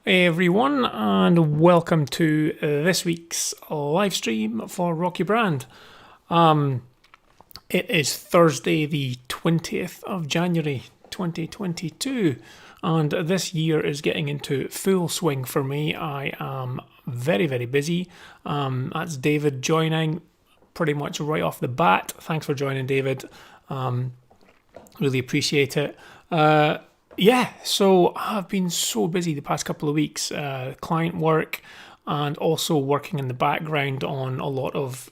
Hey everyone, and welcome to this week's live stream for Rock Your Brand. It is Thursday, the 20th of January 2022, and this year is getting into full swing for me. I am very busy. That's David joining pretty much right off the bat. Thanks for joining, David. Really appreciate it. So I've been so busy the past couple of weeks, client work and also working in the background on a lot of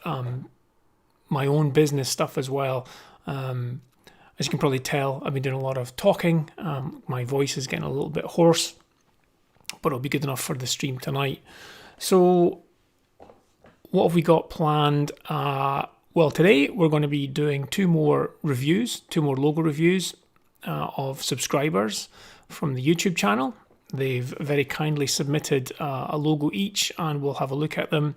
my own business stuff as well. As you can probably tell, I've been doing a lot of talking. My voice is getting a little bit hoarse, but it'll be good enough for the stream tonight. So what have we got planned? Well, today we're going to be doing two more logo reviews of subscribers from the YouTube channel. They've very kindly submitted a logo each, and we'll have a look at them.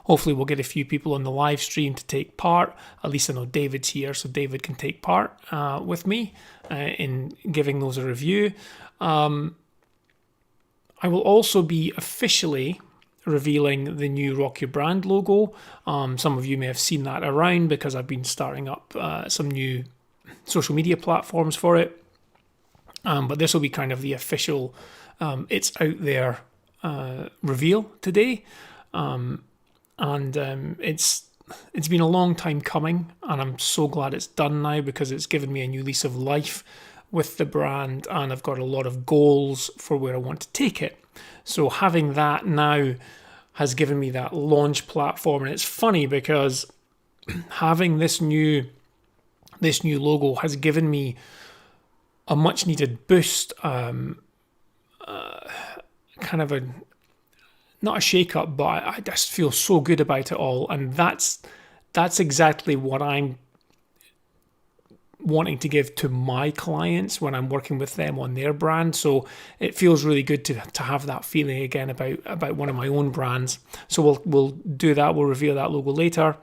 Hopefully we'll get a few people on the live stream to take part. At least I know David's here, so David can take part with me in giving those a review. I will also be officially revealing the new Rock Your Brand logo. Some of you may have seen that around because I've been starting up some new social media platforms for it, but this will be kind of the official it's out there reveal today, and it's been a long time coming, and I'm so glad it's done now because it's given me a new lease of life with the brand, and I've got a lot of goals for where I want to take it. So having that now has given me that launch platform, and it's funny because having this new logo has given me a much needed boost, kind of a, not a shake up, but I just feel so good about it all. And that's exactly what I'm wanting to give to my clients when I'm working with them on their brand. So it feels really good to have that feeling again about one of my own brands. So we'll do that. We'll reveal that logo later.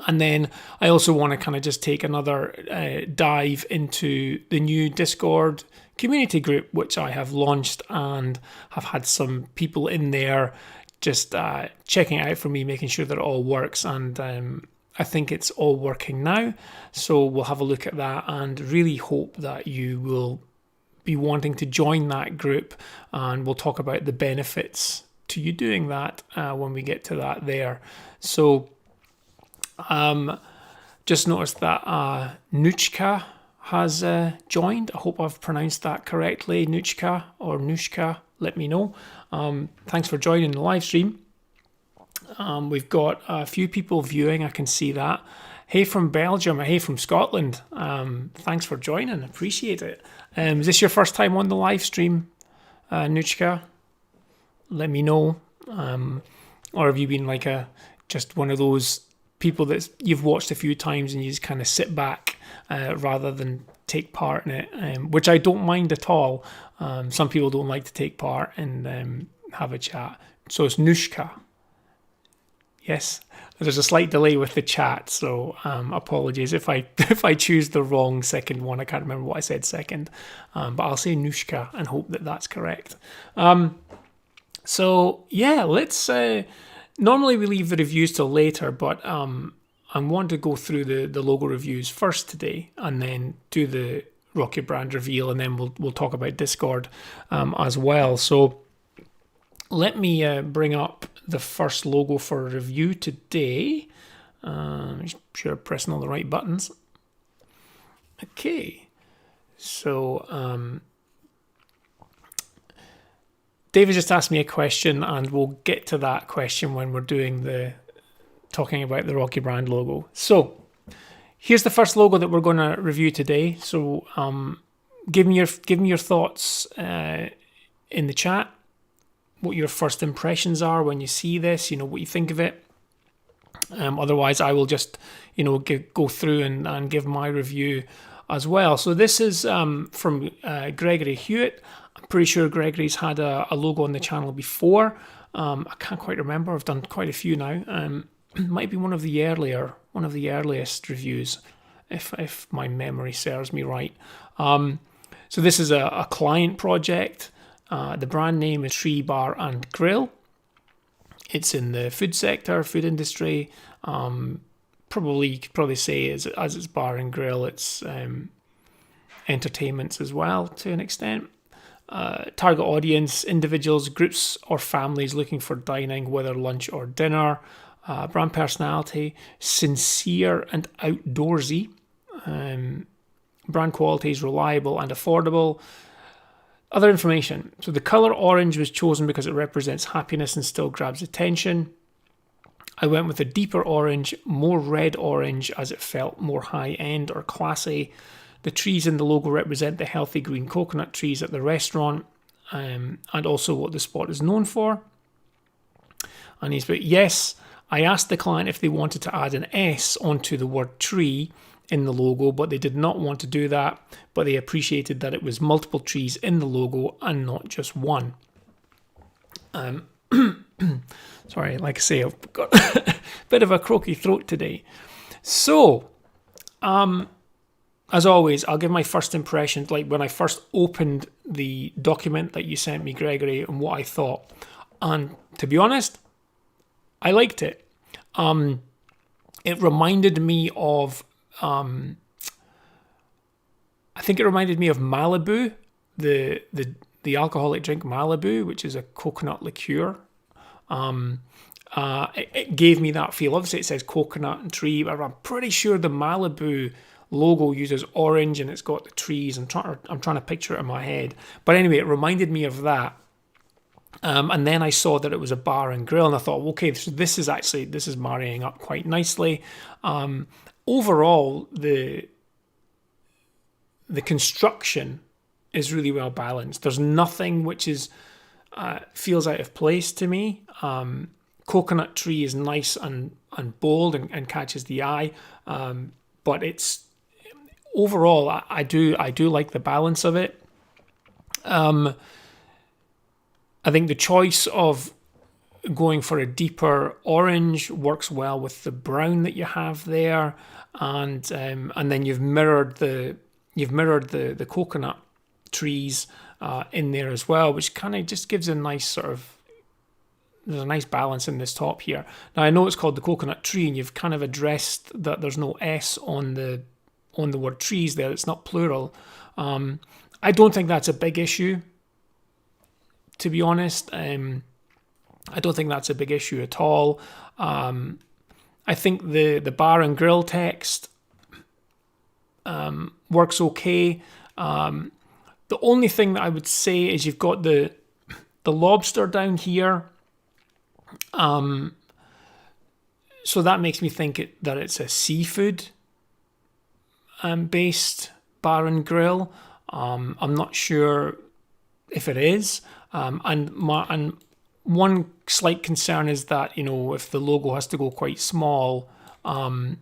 And then I also want to kind of just take another dive into the new Discord community group, which I have launched and have had some people in there just checking it out for me, making sure that it all works. And I think it's all working now. So we'll have a look at that and really hope that you will be wanting to join that group. And we'll talk about the benefits to you doing that when we get to that there. So just noticed that Nuchka has joined. I hope I've pronounced that correctly. Nuchka or Nushka, let me know. Thanks for joining the live stream. We've got a few people viewing, I can see that. Hey from Belgium, hey from Scotland. Thanks for joining, appreciate it. Is this your first time on the live stream, Nuchka? Let me know. Or have you been like just one of those people that you've watched a few times and you just kind of sit back rather than take part in it, which I don't mind at all. Some people don't like to take part and have a chat. So it's Nushka. Yes, there's a slight delay with the chat, so apologies if I choose the wrong second one. I can't remember what I said second, but I'll say Nushka and hope that that's correct. So yeah, let's. Normally we leave the reviews till later, but I want to go through the logo reviews first today, and then do the Rock Your Brand reveal, and then we'll talk about Discord as well. So let me bring up the first logo for review today. Make sure I'm pressing all the right buttons. Okay, so David just asked me a question, and we'll get to that question when we're doing talking about the Rock Your Brand logo. So here's the first logo that we're going to review today. So give me your thoughts in the chat, what your first impressions are when you see this, what you think of it. Otherwise, I will just go through and give my review as well. So this is from Gregory Hewitt. I'm pretty sure Gregory's had a logo on the channel before. I can't quite remember. I've done quite a few now. Might be one of the earliest reviews, if my memory serves me right. So this is a client project. The brand name is Tree Bar and Grill. It's in the food sector, food industry. You could probably say as it's bar and grill, it's entertainments as well to an extent. Target audience, individuals, groups or families looking for dining, whether lunch or dinner. Brand personality, sincere and outdoorsy. Brand quality is reliable and affordable. Other information. So the colour orange was chosen because it represents happiness and still grabs attention. I went with a deeper orange, more red orange, as it felt more high-end or classy. The trees in the logo represent the healthy green coconut trees at the restaurant, and also what the spot is known for. And he's put, yes, I asked the client if they wanted to add an S onto the word tree in the logo, but they did not want to do that, but they appreciated that it was multiple trees in the logo and not just one. Sorry, like I say, I've got a bit of a croaky throat today. So, as always, I'll give my first impressions, like when I first opened the document that you sent me, Gregory, and what I thought. And to be honest, I liked it. It reminded me of, I think it reminded me of Malibu, the alcoholic drink Malibu, which is a coconut liqueur. It gave me that feel. Obviously, it says coconut and tree, but I'm pretty sure the Malibu logo uses orange and it's got the trees. I'm trying to picture it in my head. But anyway, it reminded me of that. And then I saw that it was a bar and grill, and I thought, okay, so this is marrying up quite nicely. Overall, the construction is really well balanced. There's nothing which is feels out of place to me. Coconut tree is nice and bold and catches the eye, but it's overall I do like the balance of it. I think the choice of going for a deeper orange works well with the brown that you have there, and then you've mirrored the coconut trees in there as well, which kind of just gives a nice there's a nice balance in this top here. Now I know it's called the coconut tree, and you've kind of addressed that there's no S on the word trees there. It's not plural. I don't think that's a big issue, to be honest. I don't think that's a big issue at all. I think the bar and grill text works okay. The only thing that I would say is you've got the lobster down here. So that makes me think that it's a seafood based bar and grill. I'm not sure if it is. And one slight concern is that, if the logo has to go quite small, you're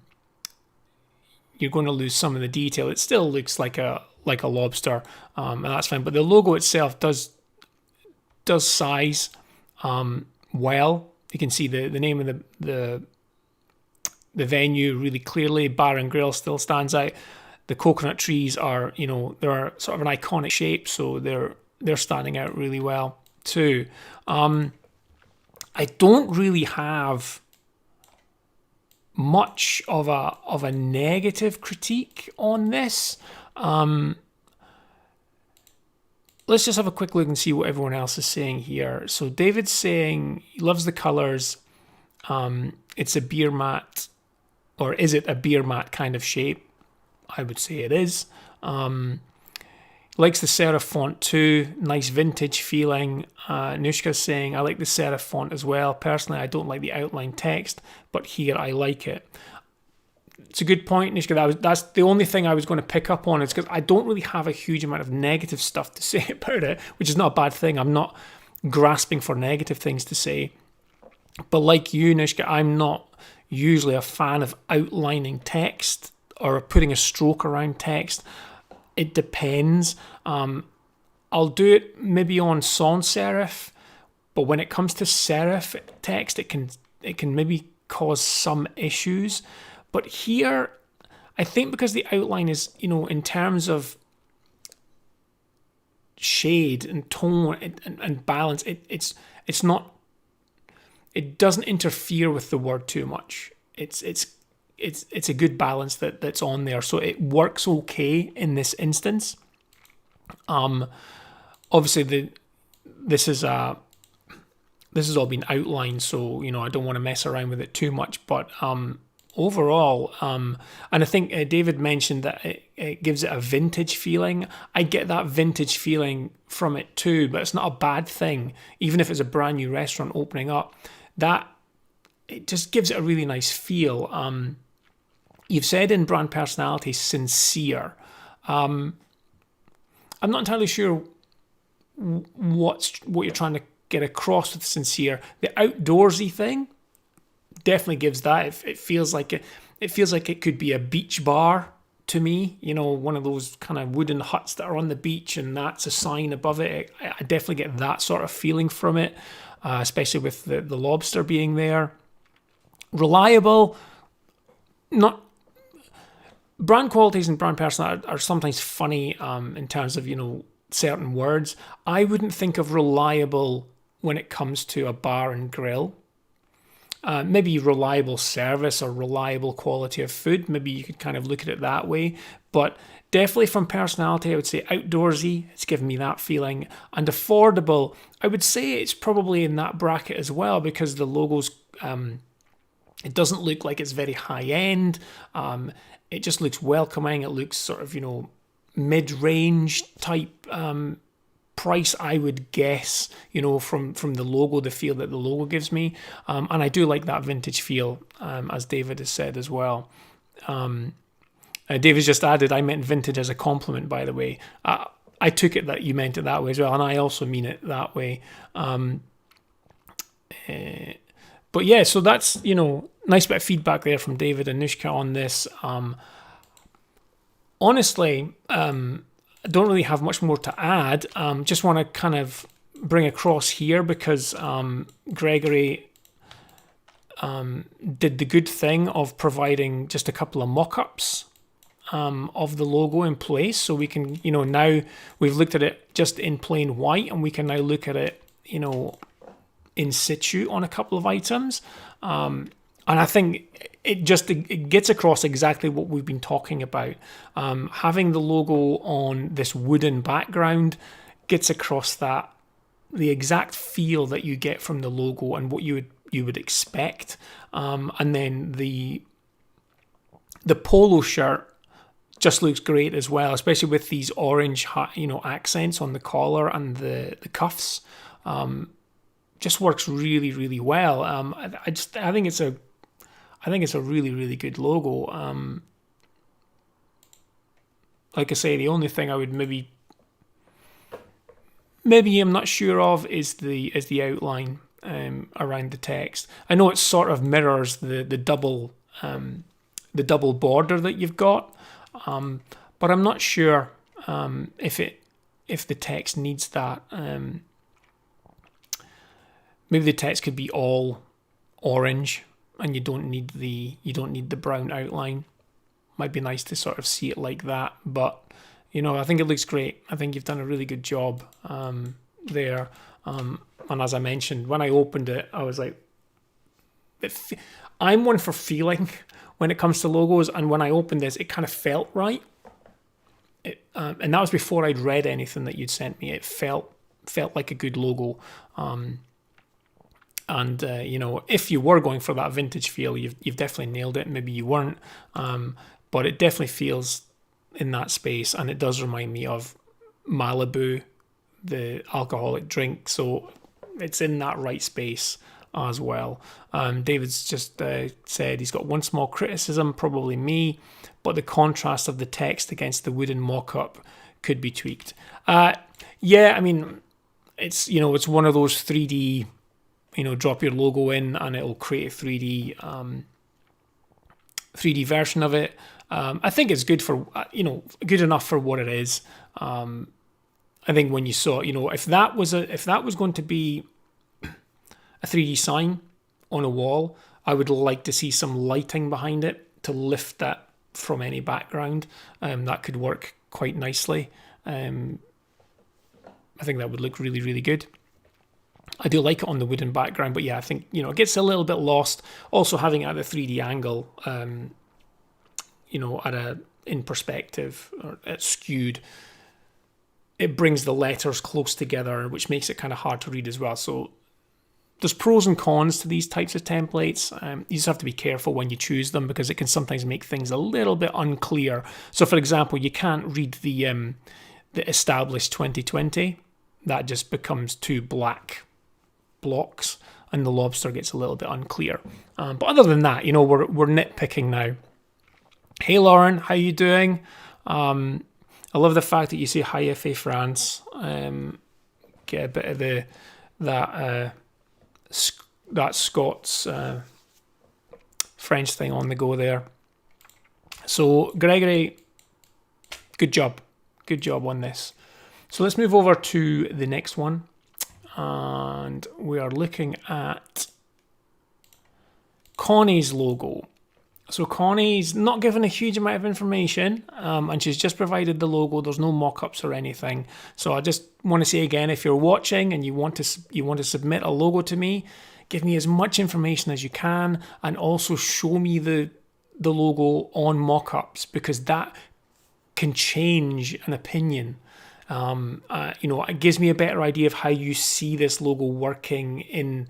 going to lose some of the detail. It still looks like a lobster, and that's fine. But the logo itself does size well. You can see the name of the venue really clearly. Bar and Grill still stands out. The coconut trees are, they're sort of an iconic shape, so they're standing out really well too. I don't really have much of a negative critique on this. Let's just have a quick look and see what everyone else is saying here. So David's saying he loves the colours. It's a beer mat, or is it a beer mat kind of shape? I would say it is. Likes the serif font too. Nice vintage feeling. Nushka's saying, I like the serif font as well. Personally, I don't like the outline text, but here I like it. It's a good point, Nushka. That's the only thing I was going to pick up on, is because I don't really have a huge amount of negative stuff to say about it, which is not a bad thing. I'm not grasping for negative things to say. But like you, Nushka, I'm not usually a fan of outlining text or putting a stroke around text. It depends. I'll do it maybe on sans serif, but when it comes to serif text, it can maybe cause some issues. But here, I think because the outline is, in terms of shade and tone and balance. It's not. It doesn't interfere with the word too much. It's a good balance that's on there, so it works okay in this instance. Obviously this is all been outlined, so I don't want to mess around with it too much. But overall, and I think David mentioned that it gives it a vintage feeling. I get that vintage feeling from it too, but it's not a bad thing. Even if it's a brand new restaurant opening up, that it just gives it a really nice feel. You've said in brand personality, sincere. I'm not entirely sure what you're trying to get across with sincere. The outdoorsy thing definitely gives that. It feels like it could be a beach bar to me. One of those kind of wooden huts that are on the beach, and that's a sign above it. I definitely get that sort of feeling from it, especially with the lobster being there. Reliable, not. Brand qualities and brand personality are sometimes funny in terms of certain words. I wouldn't think of reliable when it comes to a bar and grill. Maybe reliable service or reliable quality of food. Maybe you could kind of look at it that way. But definitely from personality, I would say outdoorsy. It's given me that feeling. And affordable, I would say it's probably in that bracket as well, because the logo's, it doesn't look like it's very high end. It just looks welcoming. It looks sort of, mid-range type price, I would guess, from the logo, the feel that the logo gives me. And I do like that vintage feel, as David has said as well. David's just added, I meant vintage as a compliment, by the way. I took it that you meant it that way as well, and I also mean it that way. But yeah, so that's, nice bit of feedback there from David and Nushka on this. Honestly, I don't really have much more to add. Just want to kind of bring across here, because Gregory did the good thing of providing just a couple of mock-ups of the logo in place. So we can, now we've looked at it just in plain white, and we can now look at it, in situ on a couple of items. And I think it gets across exactly what we've been talking about. Having the logo on this wooden background gets across the exact feel that you get from the logo and what you would expect. And then the polo shirt just looks great as well, especially with these orange accents on the collar and the cuffs. Just works really, really well. I think it's a really, really good logo. Like I say, the only thing I would maybe I'm not sure of is the outline around the text. I know it sort of mirrors the double border that you've got, but I'm not sure if the text needs that. Maybe the text could be all orange, and you don't need the brown outline. Might be nice to sort of see it like that, but I think it looks great. I think you've done a really good job there. And as I mentioned, when I opened it, I was like, I'm one for feeling when it comes to logos, and when I opened this, it kind of felt right. And that was before I'd read anything that you'd sent me. It felt like a good logo. And if you were going for that vintage feel, you've definitely nailed it. Maybe you weren't, but it definitely feels in that space, and it does remind me of Malibu, the alcoholic drink. So it's in that right space as well. David's just said he's got one small criticism, probably me, but the contrast of the text against the wooden mock-up could be tweaked. Yeah, I mean, it's it's one of those 3D. Drop your logo in and it'll create a 3D version of it. I think it's good for, good enough for what it is. I think when you saw, if that was going to be a 3D sign on a wall, I would like to see some lighting behind it to lift that from any background. That could work quite nicely. I think that would look really, really good. I do like it on the wooden background, but yeah, I think, it gets a little bit lost. Also having it at a 3D angle, in perspective, or it's skewed, it brings the letters close together, which makes it kind of hard to read as well. So there's pros and cons to these types of templates. You just have to be careful when you choose them, because it can sometimes make things a little bit unclear. So for example, you can't read the established 2020. That just becomes 2 black blocks, and the lobster gets a little bit unclear. But other than that, we're nitpicking now. Hey Lauren, how you doing? I love the fact that you say hi FA France. Get a bit of that Scots French thing on the go there. So Gregory, good job on this. So let's move over to the next one, and we are looking at Connie's logo. So Connie's not given a huge amount of information, and she's just provided the logo. There's no mock-ups or anything. So I just want to say again, if you're watching and you want to submit a logo to me, give me as much information as you can, and also show me the logo on mock-ups, because that can change an opinion. It gives me a better idea of how you see this logo working in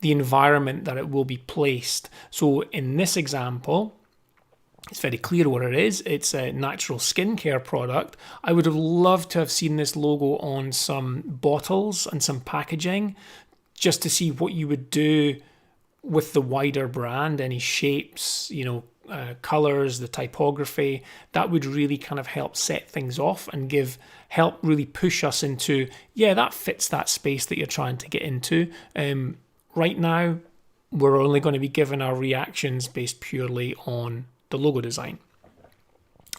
the environment that it will be placed. So in this example, it's very clear what it is. It's a natural skincare product. I would have loved to have seen this logo on some bottles and some packaging, just to see what you would do with the wider brand, any shapes, colors, the typography. That would really kind of help set things off and help really push us into, that fits that space that you're trying to get into. Right now, we're only going to be given our reactions based purely on the logo design.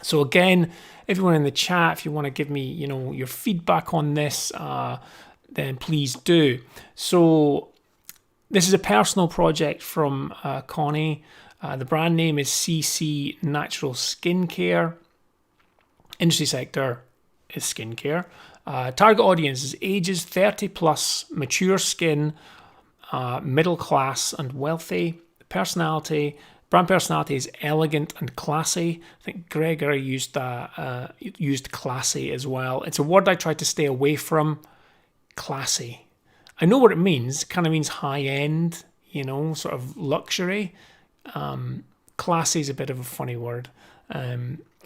So again, everyone in the chat, if you want to give me, your feedback on this, then please do. So this is a personal project from Connie. The brand name is CC Natural Skincare. Industry sector is skincare. Target audience is ages 30 plus, mature skin, middle class and wealthy. Brand personality is elegant and classy. I think Gregory used classy as well. It's a word I try to stay away from. Classy. I know what it means. It kind of means high end, sort of luxury. Classy is a bit of a funny word.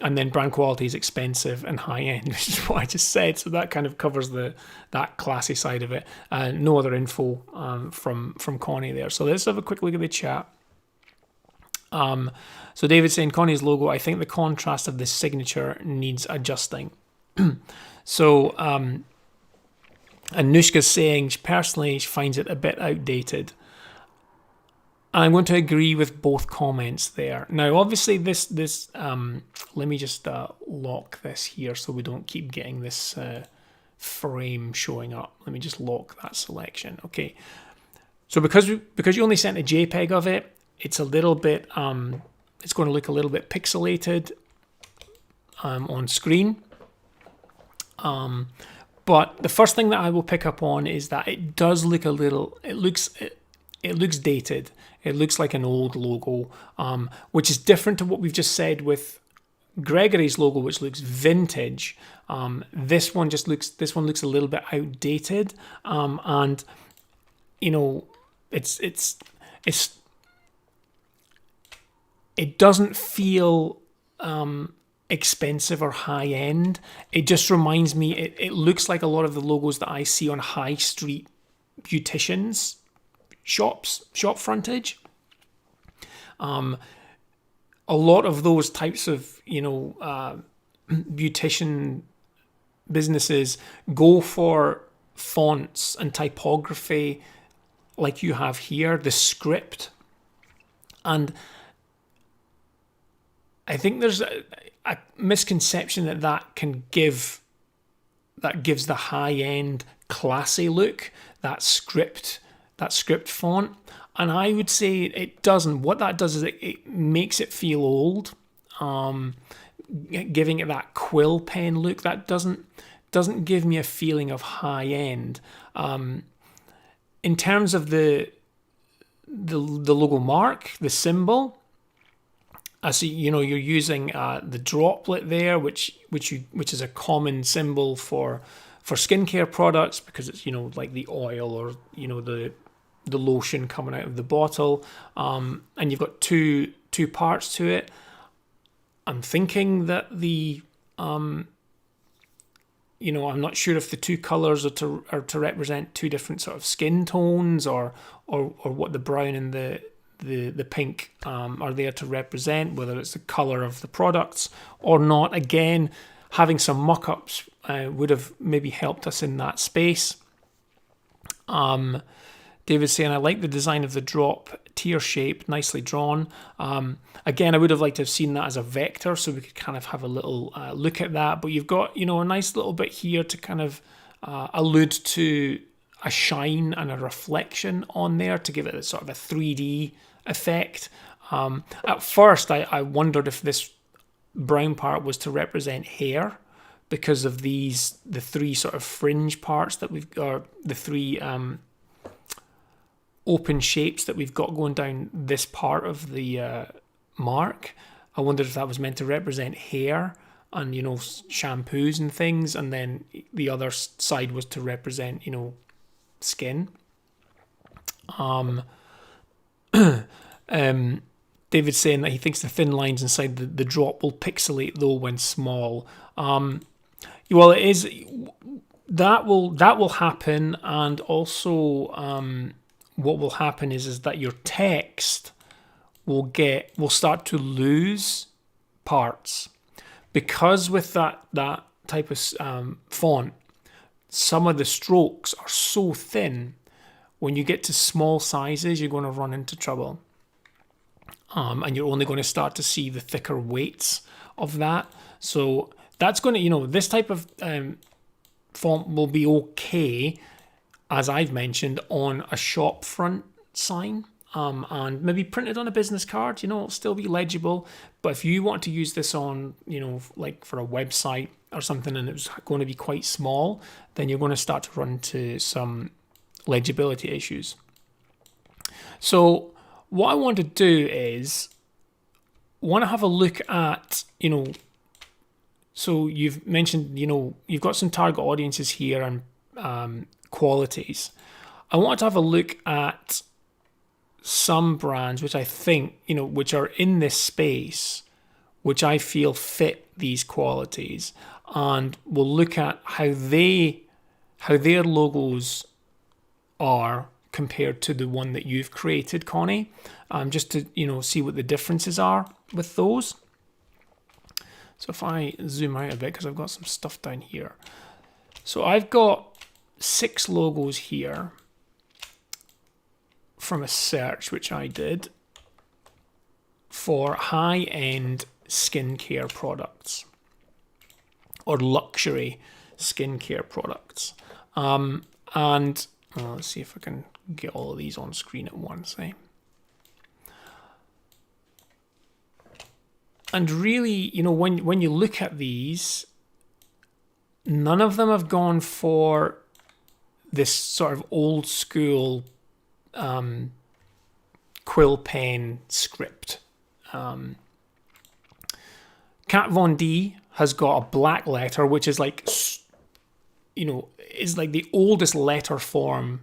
And then brand quality is expensive and high end, which is what I just said. So that kind of covers that classy side of it. No other info from Connie there. So let's have a quick look at the chat. So David's saying Connie's logo, I think the contrast of this signature needs adjusting. So Anushka's saying personally she finds it a bit outdated. I'm going to agree with both comments there. Now, obviously, this let me just lock this here so we don't keep getting this frame showing up. Let me just lock that selection. Okay. So because you only sent a JPEG of it, it's a little bit it's going to look a little bit pixelated on screen. But the first thing that I will pick up on is that it does look a little. It looks dated. It looks like an old logo, which is different to what we've just said with Gregory's logo, which looks vintage. This one looks a little bit outdated, and it doesn't feel expensive or high end. It just reminds me. It looks like a lot of the logos that I see on high street beauticians shop frontage. A lot of those types of beautician businesses go for fonts and typography like you have here, the script, and I think there's a misconception that gives the high end classy look, that script font, and I would say it doesn't. What that does is it makes it feel old, giving it that quill pen look. That doesn't doesn't give me a feeling of high end. In terms of the logo mark, the symbol, I see, you're using the droplet there, which is a common symbol for skincare products, because it's like the oil, or the lotion coming out of the bottle, and you've got two parts to it. I'm thinking that I'm not sure if the two colours are to represent two different sort of skin tones, or what the brown and the pink are there to represent, whether it's the colour of the products or not. Again, having some mock-ups would have maybe helped us in that space. David's saying, I like the design of the drop tier shape, nicely drawn. Again, I would have liked to have seen that as a vector, so we could kind of have a little look at that. But you've got, a nice little bit here to kind of allude to a shine and a reflection on there, to give it a sort of a 3D effect. At first, I wondered if this brown part was to represent hair, because of the three sort of fringe parts that we've got, the three open shapes that we've got going down this part of the mark. I wondered if that was meant to represent hair and shampoos and things, and then the other side was to represent skin. David's saying that he thinks the thin lines inside the drop will pixelate though when small. Well, it is, that will happen, and also what will happen is that your text will start to lose parts, because with that type of font, some of the strokes are so thin. When you get to small sizes, you're going to run into trouble, and you're only going to start to see the thicker weights of that. So that's going to, this type of font will be okay, as I've mentioned, on a shop front sign, and maybe printed on a business card. It'll still be legible. But if you want to use this on, like for a website or something, and it was going to be quite small, then you're going to start to run into some legibility issues. So what I want to do is have a look at, so you've mentioned, you've got some target audiences here and qualities. I want to have a look at some brands which I think, which are in this space, which I feel fit these qualities, and we'll look at how their logos are compared to the one that you've created, Connie, just to see what the differences are with those. So if I zoom out a bit, because I've got some stuff down here. So I've got 6 logos here from a search which I did for high-end skincare products, or luxury skincare products. And let's see if I can get all of these on screen at once. And really, when you look at these, none of them have gone for this sort of old school quill pen script. Kat Von D has got a black letter, which is like, is like the oldest letter form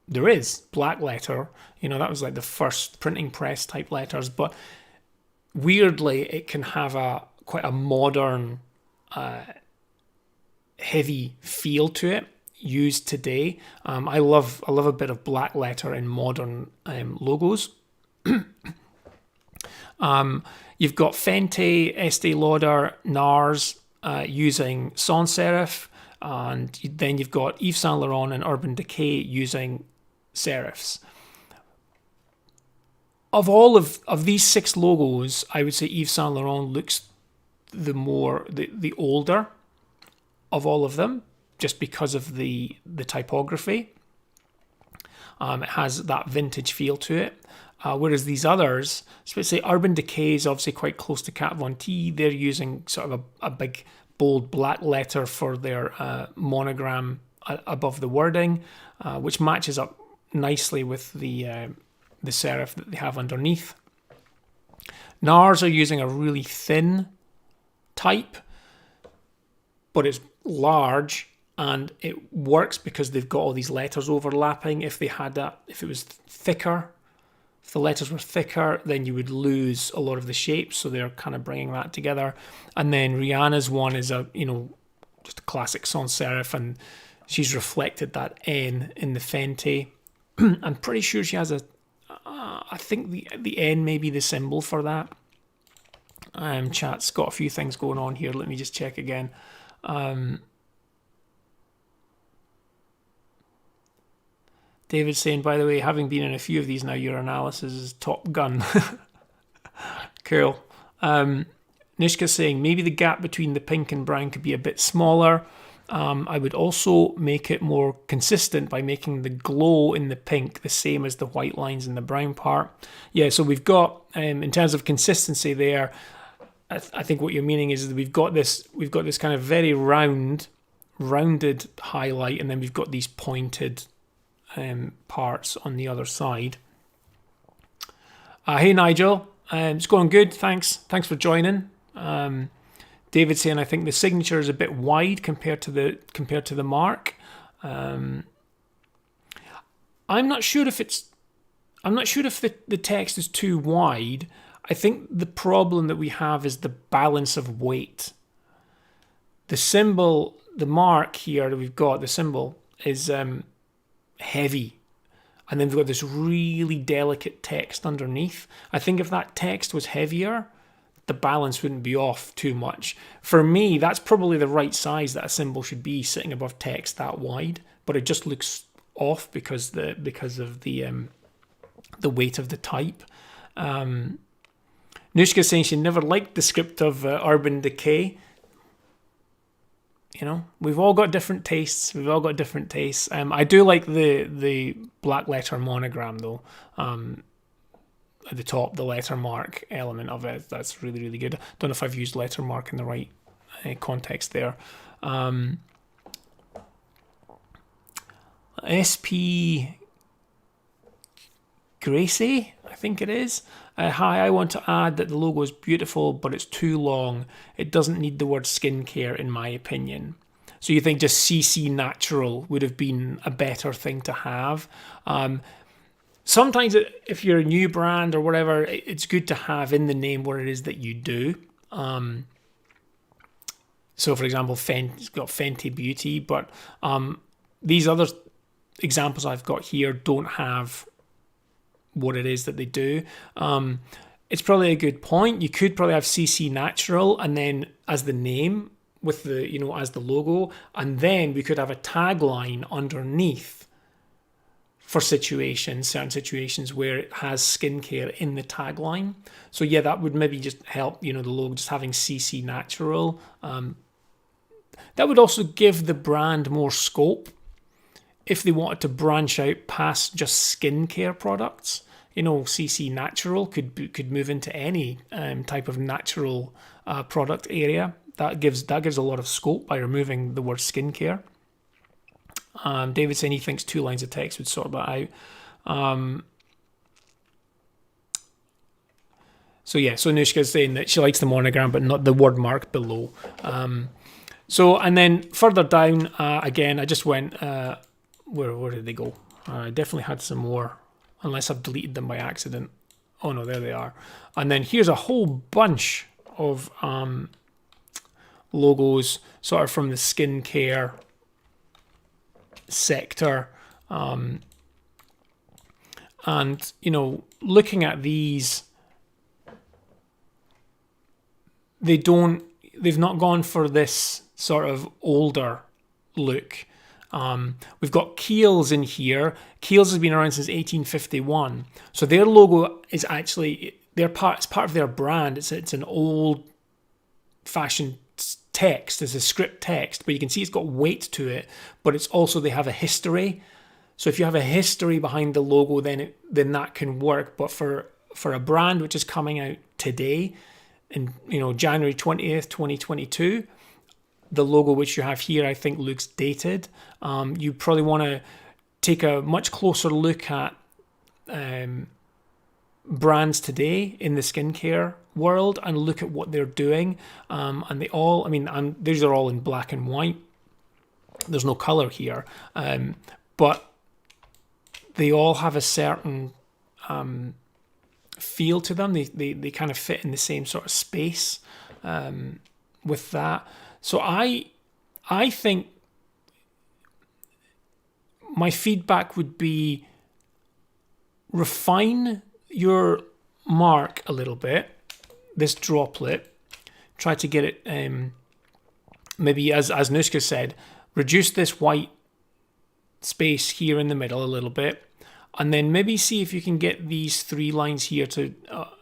there is. Black letter, that was like the first printing press type letters, but weirdly it can have quite a modern heavy feel to it, used today. I love a bit of black letter in modern logos. You've got Fenty, Estee Lauder, NARS using sans serif, and then you've got Yves Saint Laurent and Urban Decay using serifs. Of all of these 6 logos, I would say Yves Saint Laurent looks the older of all of them, just because of the typography. It has that vintage feel to it. Whereas these others, so say Urban Decay is obviously quite close to Kat Von D. They're using sort of a big bold black letter for their monogram above the wording, which matches up nicely with the serif that they have underneath. NARS are using a really thin type, but it's large, and it works because they've got all these letters overlapping. If they had that, if it was thicker, if the letters were thicker, then you would lose a lot of the shapes. So they're kind of bringing that together. And then Rihanna's one is just a classic sans serif, and she's reflected that N in the Fenty. I'm pretty sure she has I think the N may be the symbol for that. Chat's got a few things going on here. Let me just check again. David's saying, by the way, having been in a few of these now, your analysis is top gun. Cool. Nishka's saying, maybe the gap between the pink and brown could be a bit smaller. I would also make it more consistent by making the glow in the pink the same as the white lines in the brown part. Yeah, so we've got, in terms of consistency there, I think what you're meaning is that we've got this kind of very rounded highlight, and then we've got these pointed parts on the other side. Hey Nigel, it's going good. Thanks for joining. David saying, I think the signature is a bit wide compared to the mark. I'm not sure if the text is too wide. I think the problem that we have is the balance of weight. The symbol, the mark here that we've got, the symbol is heavy, and then we've got this really delicate text underneath. I think if that text was heavier, the balance wouldn't be off too much. For me, that's probably the right size that a symbol should be, sitting above text that wide, but it just looks off because of the weight of the type. Nushka's saying she never liked the script of Urban Decay. We've all got different tastes. I do like the black letter monogram though. At the top, the letter mark element of it, that's really, really good. Don't know if I've used letter mark in the right context there. SP Gracie, I think it is. Hi, I want to add that the logo is beautiful, but it's too long. It doesn't need the word skincare, in my opinion. So you think just CC Natural would have been a better thing to have? Sometimes if you're a new brand or whatever, it's good to have in the name what it is that you do. So for example, it's got Fenty Beauty, but these other examples I've got here don't have what it is that they do. It's probably a good point. You could probably have CC Natural and then as the name with the, as the logo, and then we could have a tagline underneath for certain situations where it has skincare in the tagline. So yeah, that would maybe just help, the logo just having CC Natural. That would also give the brand more scope if they wanted to branch out past just skincare products. CC Natural could move into any type of natural product area. That gives a lot of scope by removing the word skincare. David saying he thinks 2 lines of text would sort that out. So Nushka's saying that she likes the monogram but not the word mark below. And then further down, again, I just went, where did they go? I definitely had some more, unless I've deleted them by accident. Oh no, there they are. And then here's a whole bunch of logos sort of from the skincare sector. And, looking at these, they've not gone for this sort of older look. We've got Kiehl's in here. Kiehl's has been around since 1851. So their logo is actually, it's part of their brand. It's an old-fashioned text. It's a script text, but you can see it's got weight to it. But it's also, they have a history. So if you have a history behind the logo, then that can work. But for a brand which is coming out today, in January 20th, 2022, the logo which you have here, I think, looks dated. You probably want to take a much closer look at brands today in the skincare world and look at what they're doing. And they all, I mean, these are all in black and white. There's no color here, but they all have a certain feel to them. They kind of fit in the same sort of space with that. So I think my feedback would be refine your mark a little bit, this droplet. Try to get it, maybe as Nuska said, reduce this white space here in the middle a little bit, and then maybe see if you can get these 3 lines here to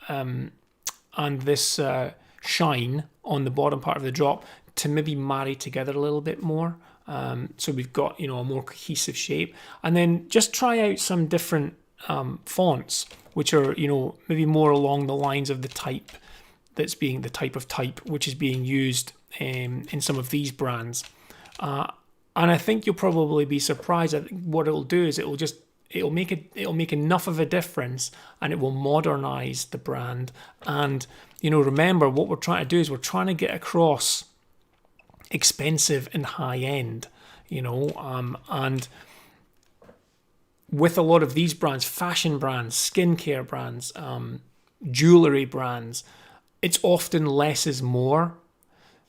and this shine on the bottom part of the drop to maybe marry together a little bit more. So we've got, a more cohesive shape. And then just try out some different fonts, which are, maybe more along the lines of the type that's being the type of type which is being used in some of these brands. And I think you'll probably be surprised at what it'll do is it'll make enough of a difference, and it will modernize the brand. And remember, what we're trying to do is we're trying to get across expensive and high end, and with a lot of these brands, fashion brands, skincare brands, jewelry brands, it's often less is more.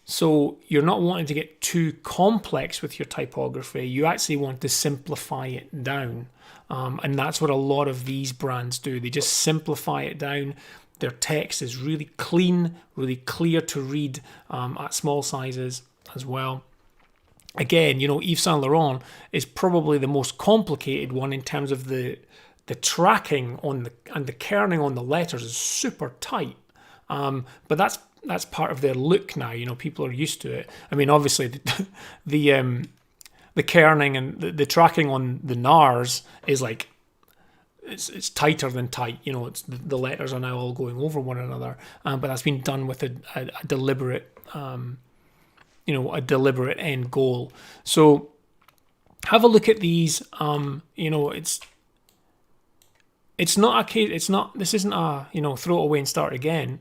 So you're not wanting to get too complex with your typography. You actually want to simplify it down. And that's what a lot of these brands do. They just simplify it down. Their text is really clean, really clear to read at small sizes as well. Again, Yves Saint Laurent is probably the most complicated one in terms of the tracking and the kerning on the letters is super tight. But that's part of their look now. People are used to it. I mean, obviously the kerning and the tracking on the NARS is like it's tighter than tight. It's the letters are now all going over one another. But that's been done with a deliberate a deliberate end goal. So have a look at these. It's not a case. This isn't a throw it away and start again.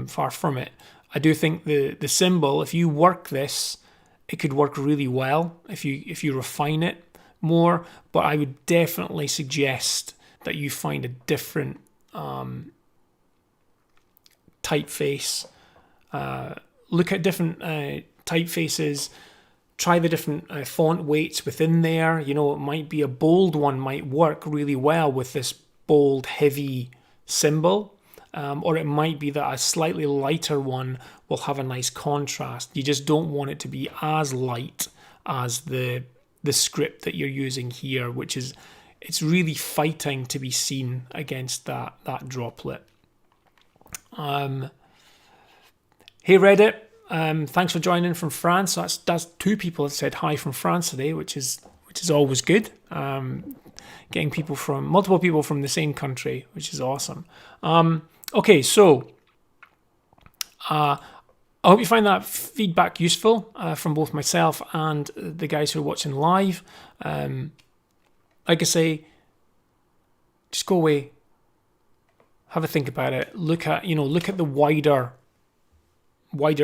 Far from it. I do think the symbol, if you work this, it could work really well if you refine it more. But I would definitely suggest that you find a different typeface. Look at different typefaces. Try the different font weights within there. It might be a bold one might work really well with this bold, heavy symbol. Or it might be that a slightly lighter one will have a nice contrast. You just don't want it to be as light as the script that you're using here, which is, it's really fighting to be seen against that droplet. Hey Reddit, thanks for joining from France. That's 2 people that said hi from France today, which is always good. Getting multiple people from the same country, which is awesome. Okay, so I hope you find that feedback useful from both myself and the guys who are watching live. Like I say, just go away, have a think about it. Look at the wider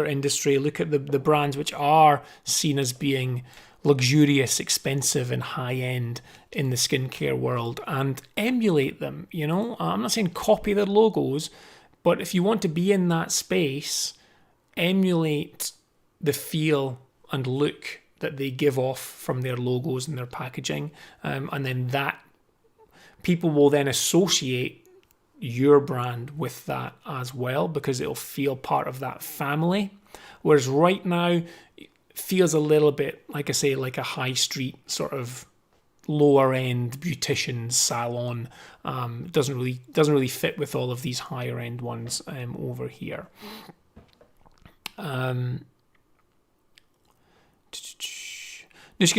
industry. Look at the brands which are seen as being luxurious, expensive, and high end in the skincare world, and emulate them. I'm not saying copy their logos, but if you want to be in that space, emulate the feel and look that they give off from their logos and their packaging, and then that people will then associate your brand with that as well, because it'll feel part of that family. Whereas right now, feels a little bit, like I say, like a high street sort of lower end beautician salon. Doesn't really fit with all of these higher end ones over here. Nushka's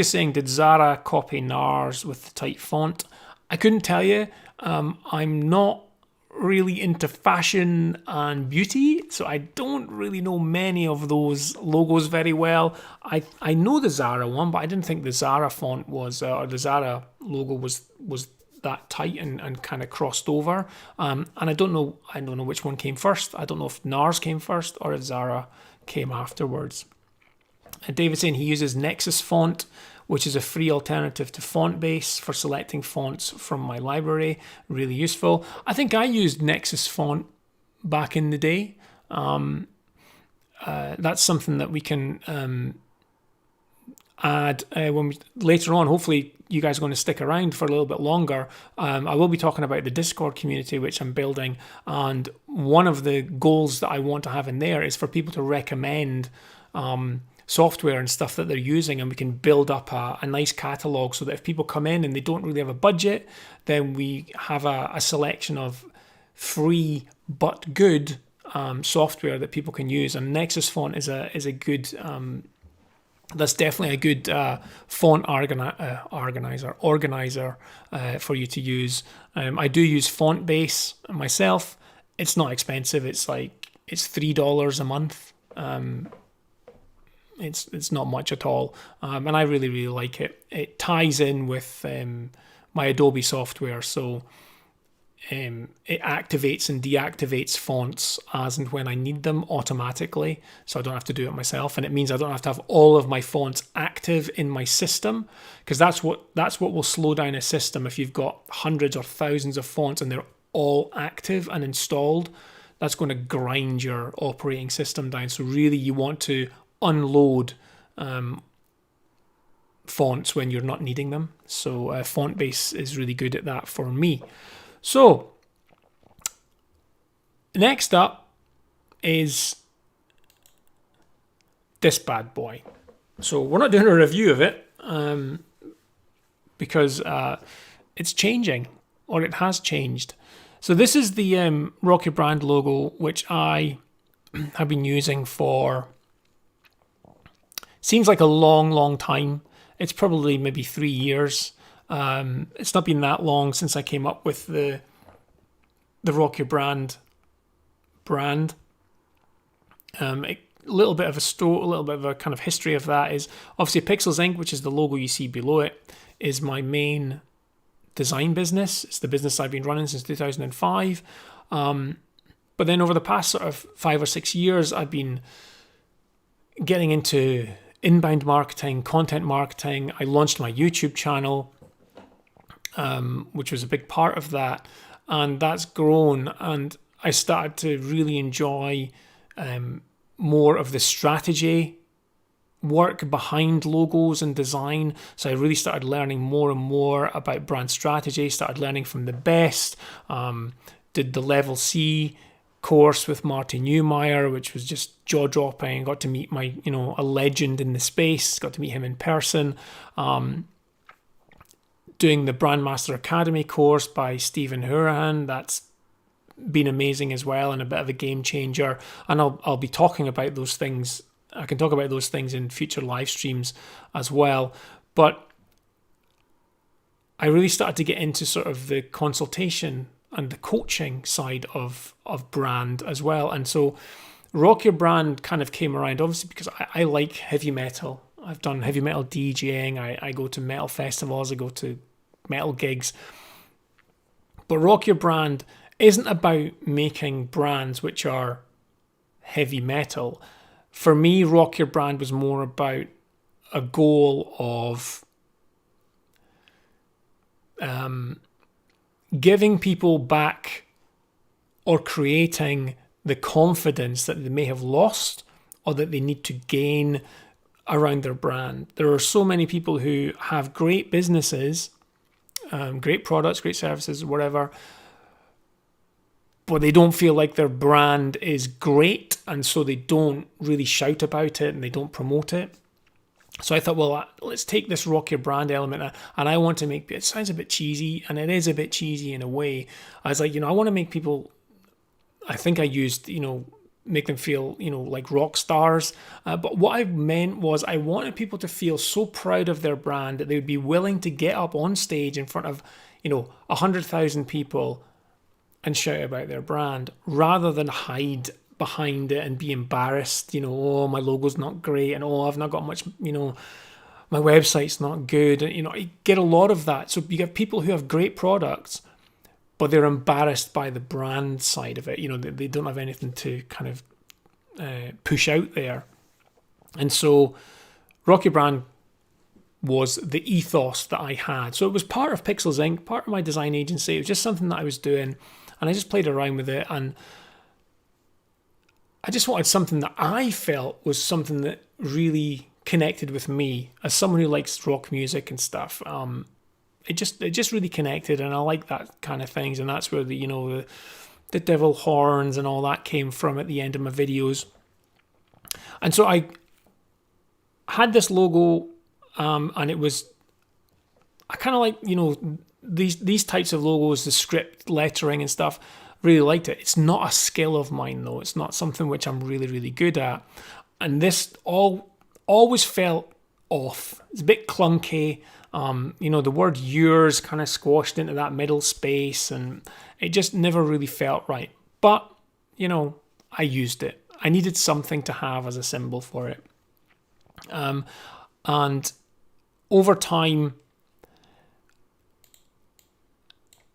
saying, did Zara copy NARS with the tight font? I couldn't tell you. I'm not really into fashion and beauty, so I don't really know many of those logos very well. I know the Zara one, but I didn't think the Zara font was, or the Zara logo was that tight and kind of crossed over. And I don't know which one came first. I don't know if NARS came first or if Zara came afterwards. And David's saying he uses Nexus font, which is a free alternative to Fontbase for selecting fonts from my library. Really useful. I think I used Nexus font back in the day. That's something that we can add when later on. Hopefully you guys are going to stick around for a little bit longer. I will be talking about the Discord community, which I'm building. And one of the goals that I want to have in there is for people to recommend software and stuff that they're using, and we can build up a nice catalog so that if people come in and they don't really have a budget, then we have a selection of free but good software that people can use. And Nexus font is a good that's definitely a good font organizer for you to use. I do use Fontbase myself. It's not expensive. It's $3 a month. It's not much at all, and I really, really like it. It ties in with my Adobe software, so it activates and deactivates fonts as and when I need them automatically, so I don't have to do it myself. And it means I don't have to have all of my fonts active in my system, because that's what will slow down a system. If you've got hundreds or thousands of fonts and they're all active and installed, that's going to grind your operating system down. So really, you want to unload fonts when you're not needing them. So Fontbase is really good at that for me. So next up is this bad boy. So we're not doing a review of it because it's changing, or it has changed. So this is the Rock Your Brand logo, which I have been using for seems like a long time. It's probably maybe 3 years. It's not been that long since I came up with the Rock Your Brand brand. A little bit of a story, a little bit of a kind of history of that is obviously Pixels Inc., which is the logo you see below it, is my main design business. It's the business I've been running since 2005. But then over the past sort of 5 or 6 years, I've been getting into inbound marketing, content marketing. I launched my YouTube channel, which was a big part of that, and that's grown. And I started to really enjoy more of the strategy work behind logos and design. So I really started learning more and more about brand strategy, started learning from the best, did the Level C course with Marty Neumeier, which was just jaw-dropping. Got to meet a legend in the space, got to meet him in person. Doing the Brandmaster Academy course by Stephen Hourahan, that's been amazing as well, and a bit of a game changer. And I'll be talking about those things. I can talk about those things in future live streams as well. But I really started to get into sort of the consultation and the coaching side of brand as well. And so Rock Your Brand kind of came around, obviously, because I like heavy metal. I've done heavy metal DJing. I go to metal festivals. I go to metal gigs. But Rock Your Brand isn't about making brands which are heavy metal. For me, Rock Your Brand was more about a goal of giving people back or creating the confidence that they may have lost or that they need to gain around their brand. There are so many people who have great businesses, great products, great services, whatever, but they don't feel like their brand is great, and so they don't really shout about it and they don't promote it. So I thought, well, let's take this Rock Your Brand element, and I want to make it sounds a bit cheesy, and it is a bit cheesy in a way. I was like, I want to make people, I think I used, make them feel, like rock stars. But what I meant was I wanted people to feel so proud of their brand that they would be willing to get up on stage in front of, 100,000 people and shout about their brand rather than hide behind it and be embarrassed, oh, my logo's not great, and oh, I've not got much, my website's not good. And, I get a lot of that. So you get people who have great products, but they're embarrassed by the brand side of it. They don't have anything to kind of push out there. And so Rock Your Brand was the ethos that I had. So it was part of Pixels Inc., part of my design agency. It was just something that I was doing, and I just played around with it. And I just wanted something that I felt was something that really connected with me as someone who likes rock music and stuff. It just really connected, and I like that kind of things. And that's where the devil horns and all that came from at the end of my videos. And so I had this logo, and it was, I kind of like, these types of logos, the script lettering and stuff. Really liked it. It's not a skill of mine though. It's not something which I'm really, really good at. And this always felt off. It's a bit clunky. The word yours kind of squashed into that middle space, and it just never really felt right. But, I used it. I needed something to have as a symbol for it. And over time,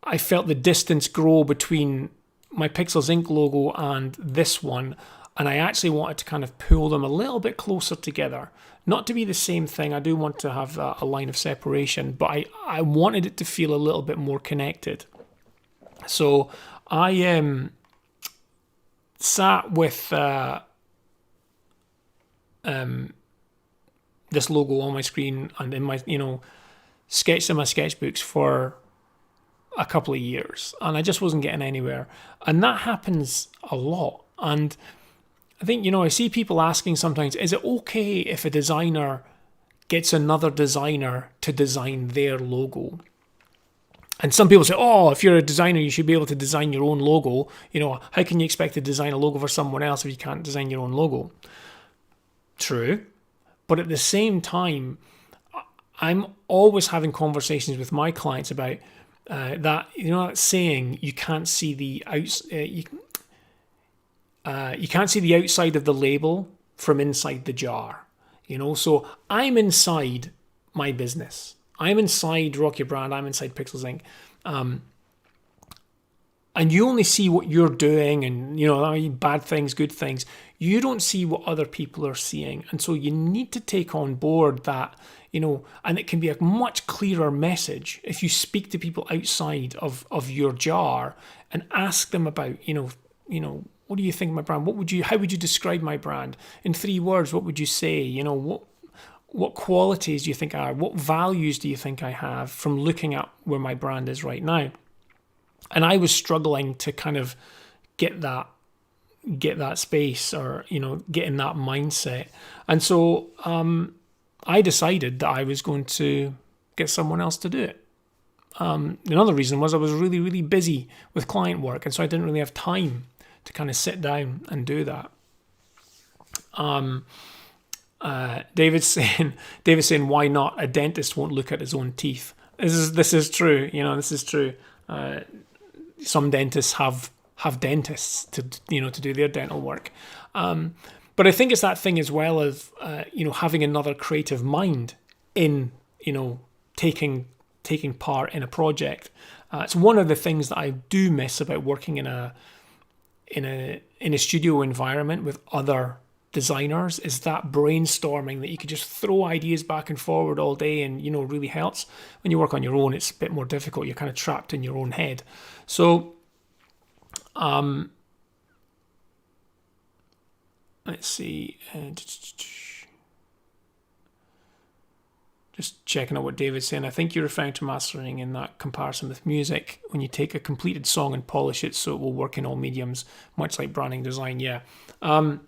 I felt the distance grow between my Pixels Inc. logo and this one, and I actually wanted to kind of pull them a little bit closer together. Not to be the same thing, I do want to have a line of separation, but I wanted it to feel a little bit more connected. So I sat with this logo on my screen and in my, sketched in my sketchbooks for a couple of years, and I just wasn't getting anywhere. And that happens a lot. And I think, I see people asking sometimes, is it okay if a designer gets another designer to design their logo? And some people say, oh, if you're a designer, you should be able to design your own logo. How can you expect to design a logo for someone else if you can't design your own logo? True. But at the same time, I'm always having conversations with my clients about that, that saying, you can't see the you can't see the outside of the label from inside the jar. So I'm inside my business. I'm inside Rock Your Brand. I'm inside Pixels Inc. And you only see what you're doing, and bad things, good things. You don't see what other people are seeing, and so you need to take on board that. And it can be a much clearer message if you speak to people outside of your jar and ask them about, what do you think of my brand? How would you describe my brand? In 3 words, what would you say? What qualities do you think I have? What values do you think I have from looking at where my brand is right now? And I was struggling to kind of get that space, or, get in that mindset. And so, I decided that I was going to get someone else to do it. Another reason was I was really, really busy with client work, and so I didn't really have time to kind of sit down and do that. David's saying, why not? A dentist won't look at his own teeth. This is true. This is true. Some dentists have dentists to do their dental work. But I think it's that thing as well of, having another creative mind in, taking part in a project. It's one of the things that I do miss about working in a studio environment with other designers, is that brainstorming that you could just throw ideas back and forward all day, and, really helps. When you work on your own, it's a bit more difficult. You're kind of trapped in your own head. So, let's see. Just checking out what David's saying. I think you're referring to mastering in that comparison with music, when you take a completed song and polish it so it will work in all mediums, much like branding design. Yeah. I've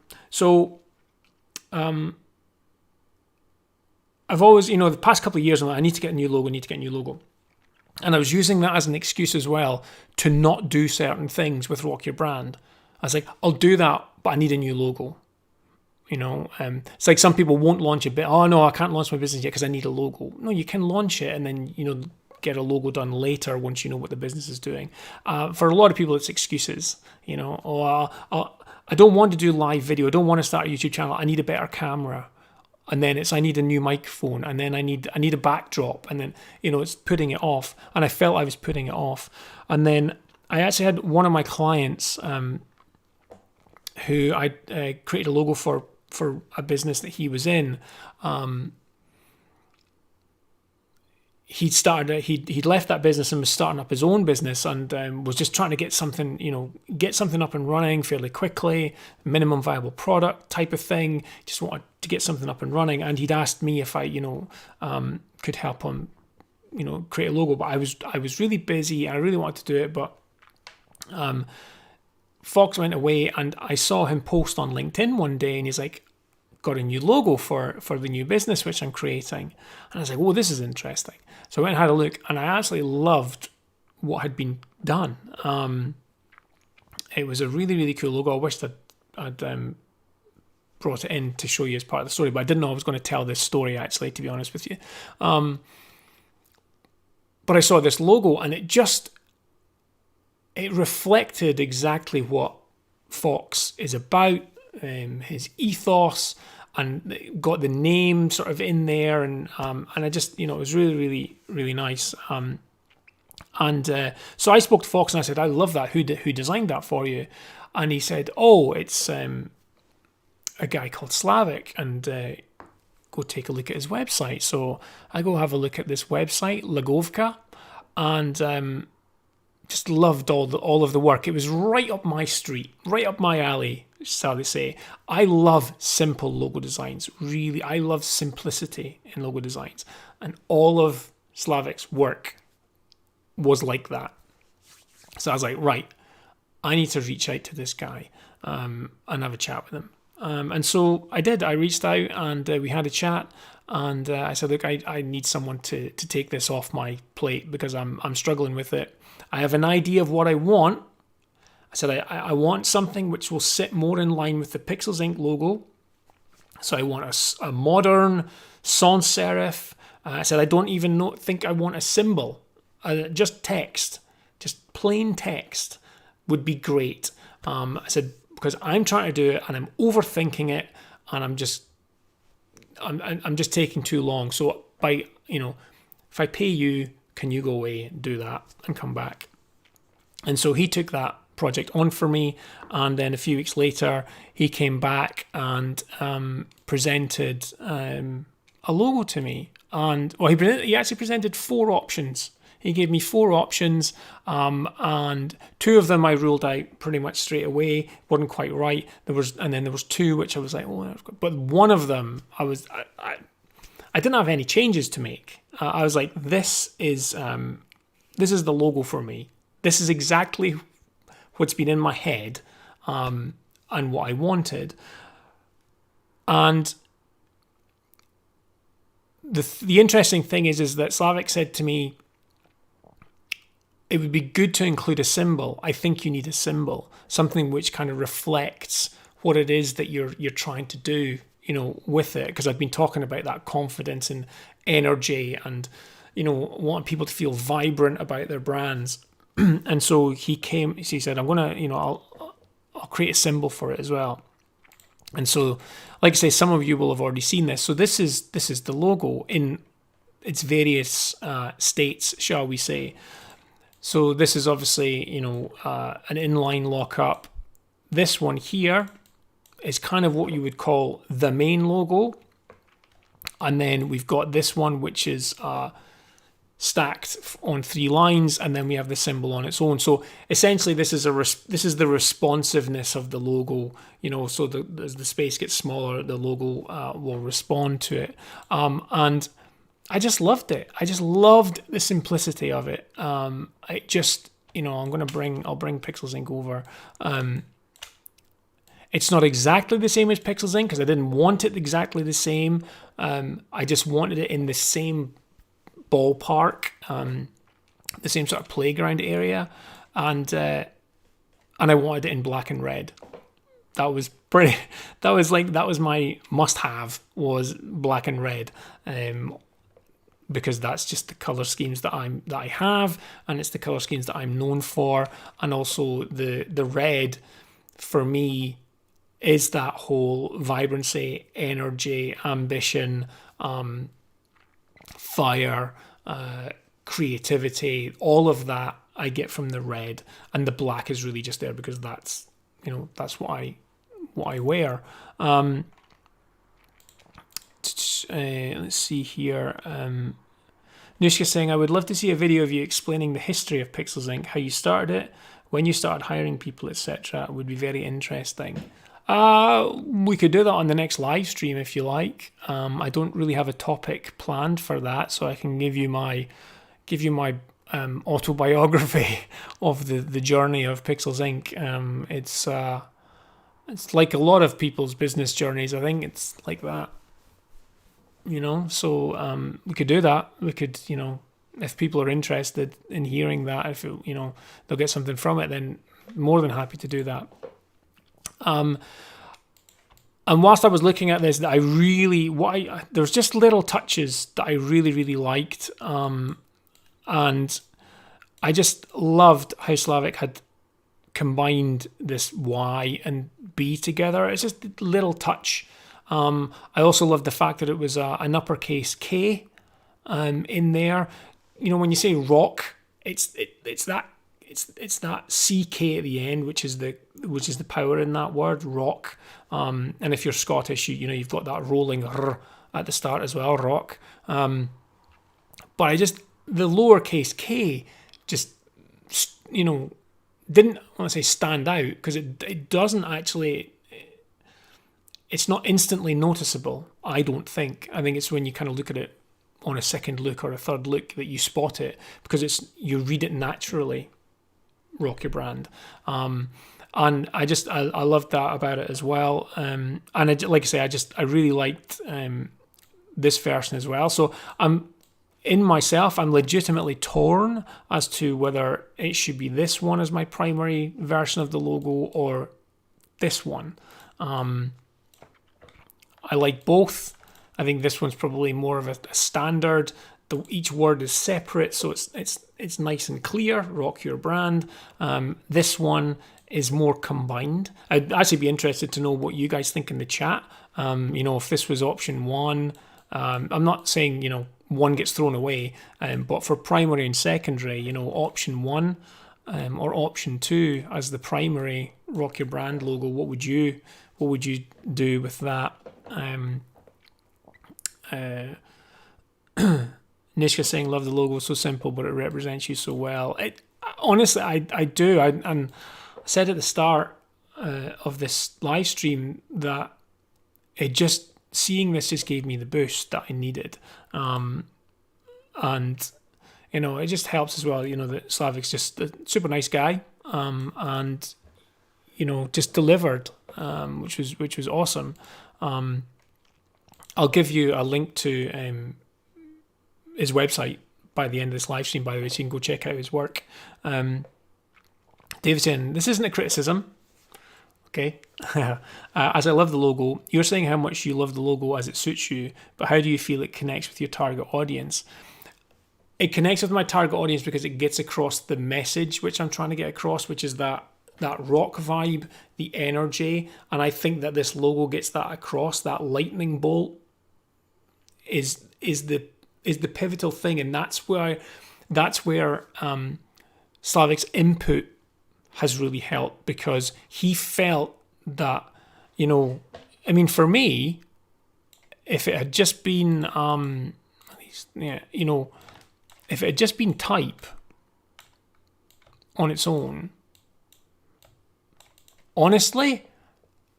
always, the past couple of years, I'm like, I need to get a new logo. And I was using that as an excuse as well to not do certain things with Rock Your Brand. I was like, I'll do that, but I need a new logo. It's like some people won't launch a bit. Oh no, I can't launch my business yet because I need a logo. No, you can launch it, and then get a logo done later once you know what the business is doing. For a lot of people, it's excuses. You know, I don't want to do live video. I don't want to start a YouTube channel. I need a better camera. And then I need a new microphone, and then I need a backdrop, and then, you know, it's putting it off. And I felt I was putting it off. And then I actually had one of my clients who I created a logo for a business that he was in. He'd left that business and was starting up his own business, and was just trying to get something up and running fairly quickly, minimum viable product type of thing. Just wanted to get something up and running, and he'd asked me if I, could help him, create a logo. But I was really busy. I really wanted to do it, but Fox went away, and I saw him post on LinkedIn one day, and he's like, got a new logo for the new business which I'm creating. And I was like, oh, this is interesting. So I went and had a look, and I actually loved what had been done. It was a really, really cool logo. I wished I'd brought it in to show you as part of the story, but I didn't know I was going to tell this story, actually, to be honest with you. But I saw this logo, and it reflected exactly what Fox is about, his ethos, and got the name sort of in there, and I just, it was really, really, really nice. So I spoke to Fox and I said, I love that. Who designed that for you? And he said, oh, it's a guy called Slavic, and go take a look at his website. So I go have a look at this website, Lagovka, and just loved all of the work. It was right up my street, right up my alley, shall we say. I love simple logo designs. Really, I love simplicity in logo designs. And all of Slavic's work was like that. So I was like, right, I need to reach out to this guy and have a chat with him. And so I did. I reached out, and we had a chat. And I said, look, I need someone to take this off my plate, because I'm struggling with it. I have an idea of what I want. I said, I want something which will sit more in line with the Pixels Inc. logo. So I want a modern sans serif. I said, I don't even think I want a symbol. Just text, just plain text would be great. I said, because I'm trying to do it, and I'm overthinking it, and I'm just taking too long. So if I pay you, can you go away and do that and come back? And so he took that project on for me, and then a few weeks later he came back and presented a logo to me. And he actually presented 4 options. He gave me 4 options, and 2 of them I ruled out pretty much straight away. Weren't quite right. There was 2 which I was like, oh, but one of them I didn't have any changes to make. I was like, this is the logo for me. This is exactly what's been in my head, and what I wanted. And the interesting thing is that Slavic said to me, it would be good to include a symbol. I think you need a symbol, something which kind of reflects what it is that you're trying to do, with it. Because I've been talking about that confidence and energy, and wanting people to feel vibrant about their brands. And so he said, I'm gonna, I'll create a symbol for it as well. And so, like I say, some of you will have already seen this. So this is the logo in its various states, shall we say. So this is obviously, an inline lockup. This one here is kind of what you would call the main logo. And then we've got this one, which is stacked on 3 lines, and then we have the symbol on its own. So essentially, this is the responsiveness of the logo. So as the space gets smaller, the logo will respond to it. And I just loved it. I just loved the simplicity of it. It just, I'll bring Pixels Inc. over. It's not exactly the same as Pixels Inc. because I didn't want it exactly the same. I just wanted it in the same ballpark, the same sort of playground area, and I wanted it in black and red. That was my must-have, was black and red. because that's just the color schemes that I have, and it's the color schemes that I'm known for. And also the red for me is that whole vibrancy, energy, ambition, fire, creativity, all of that I get from the red, and the black is really just there because that's what I wear. Let's see here. Nushka saying, I would love to see a video of you explaining the history of Pixels Inc., how you started it, when you started hiring people, etc. It would be very interesting. We could do that on the next live stream if you like. I don't really have a topic planned for that, so I can give you my autobiography of the journey of Pixels Inc. It's like a lot of people's business journeys. I think it's like that. So we could do that. We could, if people are interested in hearing that, if they'll get something from it, then more than happy to do that. And whilst I was looking at this, that there was just little touches that I really, really liked, and I just loved how Slavic had combined this Y and B together. It's just a little touch. I also loved the fact that it was an uppercase K in there. When you say rock, it's that CK at the end, which is the power in that word, rock. And if you're Scottish, you've got that rolling R at the start as well, rock. But the lowercase K just didn't want to say stand out, because it doesn't actually. It's not instantly noticeable, I don't think. I think it's when you kind of look at it on a second look or a third look that you spot it, because you read it naturally. Rock your brand, and I loved that about it as well. And like I say, I really liked this version as well. So I'm legitimately torn as to whether it should be this one as my primary version of the logo or this one. I like both. I think this one's probably more of a standard. Each word is separate, so it's nice and clear. Rock your brand. This one is more combined. I'd actually be interested to know what you guys think in the chat. If this was option one, I'm not saying one gets thrown away, but for primary and secondary, option one or option two as the primary Rock Your Brand logo, what would you do with that? Nishka saying, love the logo, so simple, but it represents you so well. Honestly, I do. And I said at the start of this live stream that seeing this just gave me the boost that I needed. And it just helps as well, that Slavic's just a super nice guy, and just delivered, which was awesome. I'll give you a link to his website by the end of this live stream, by the way, so you can go check out his work. David's saying, this isn't a criticism. Okay. As I love the logo, you're saying how much you love the logo as it suits you, but how do you feel it connects with your target audience? It connects with my target audience because it gets across the message which I'm trying to get across, which is that rock vibe, the energy, and I think that this logo gets that across. That lightning bolt is the pivotal thing, and that's where Slavic's input has really helped, because he felt that, for me, if it had just been if it had just been type on its own, honestly,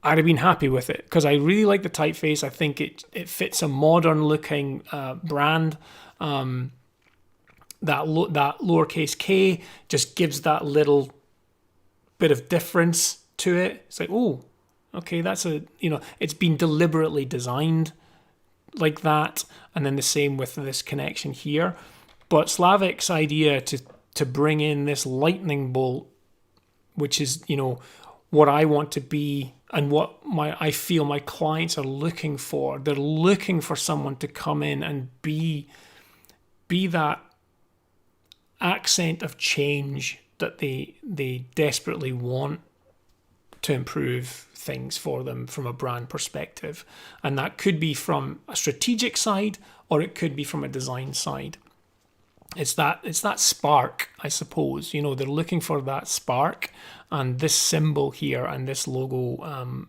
I'd have been happy with it, because I really like the typeface. I think it fits a modern looking brand. That lowercase K just gives that little bit of difference to it. It's like, oh, okay, that's it's been deliberately designed like that. And then the same with this connection here. But Slavic's idea to bring in this lightning bolt, which is, what I want to be and what I feel my clients are looking for. They're looking for someone to come in and be be that accent of change that they desperately want to improve things for them from a brand perspective. And that could be from a strategic side, or it could be from a design side. It's that spark, I suppose. They're looking for that spark, and this symbol here and this logo,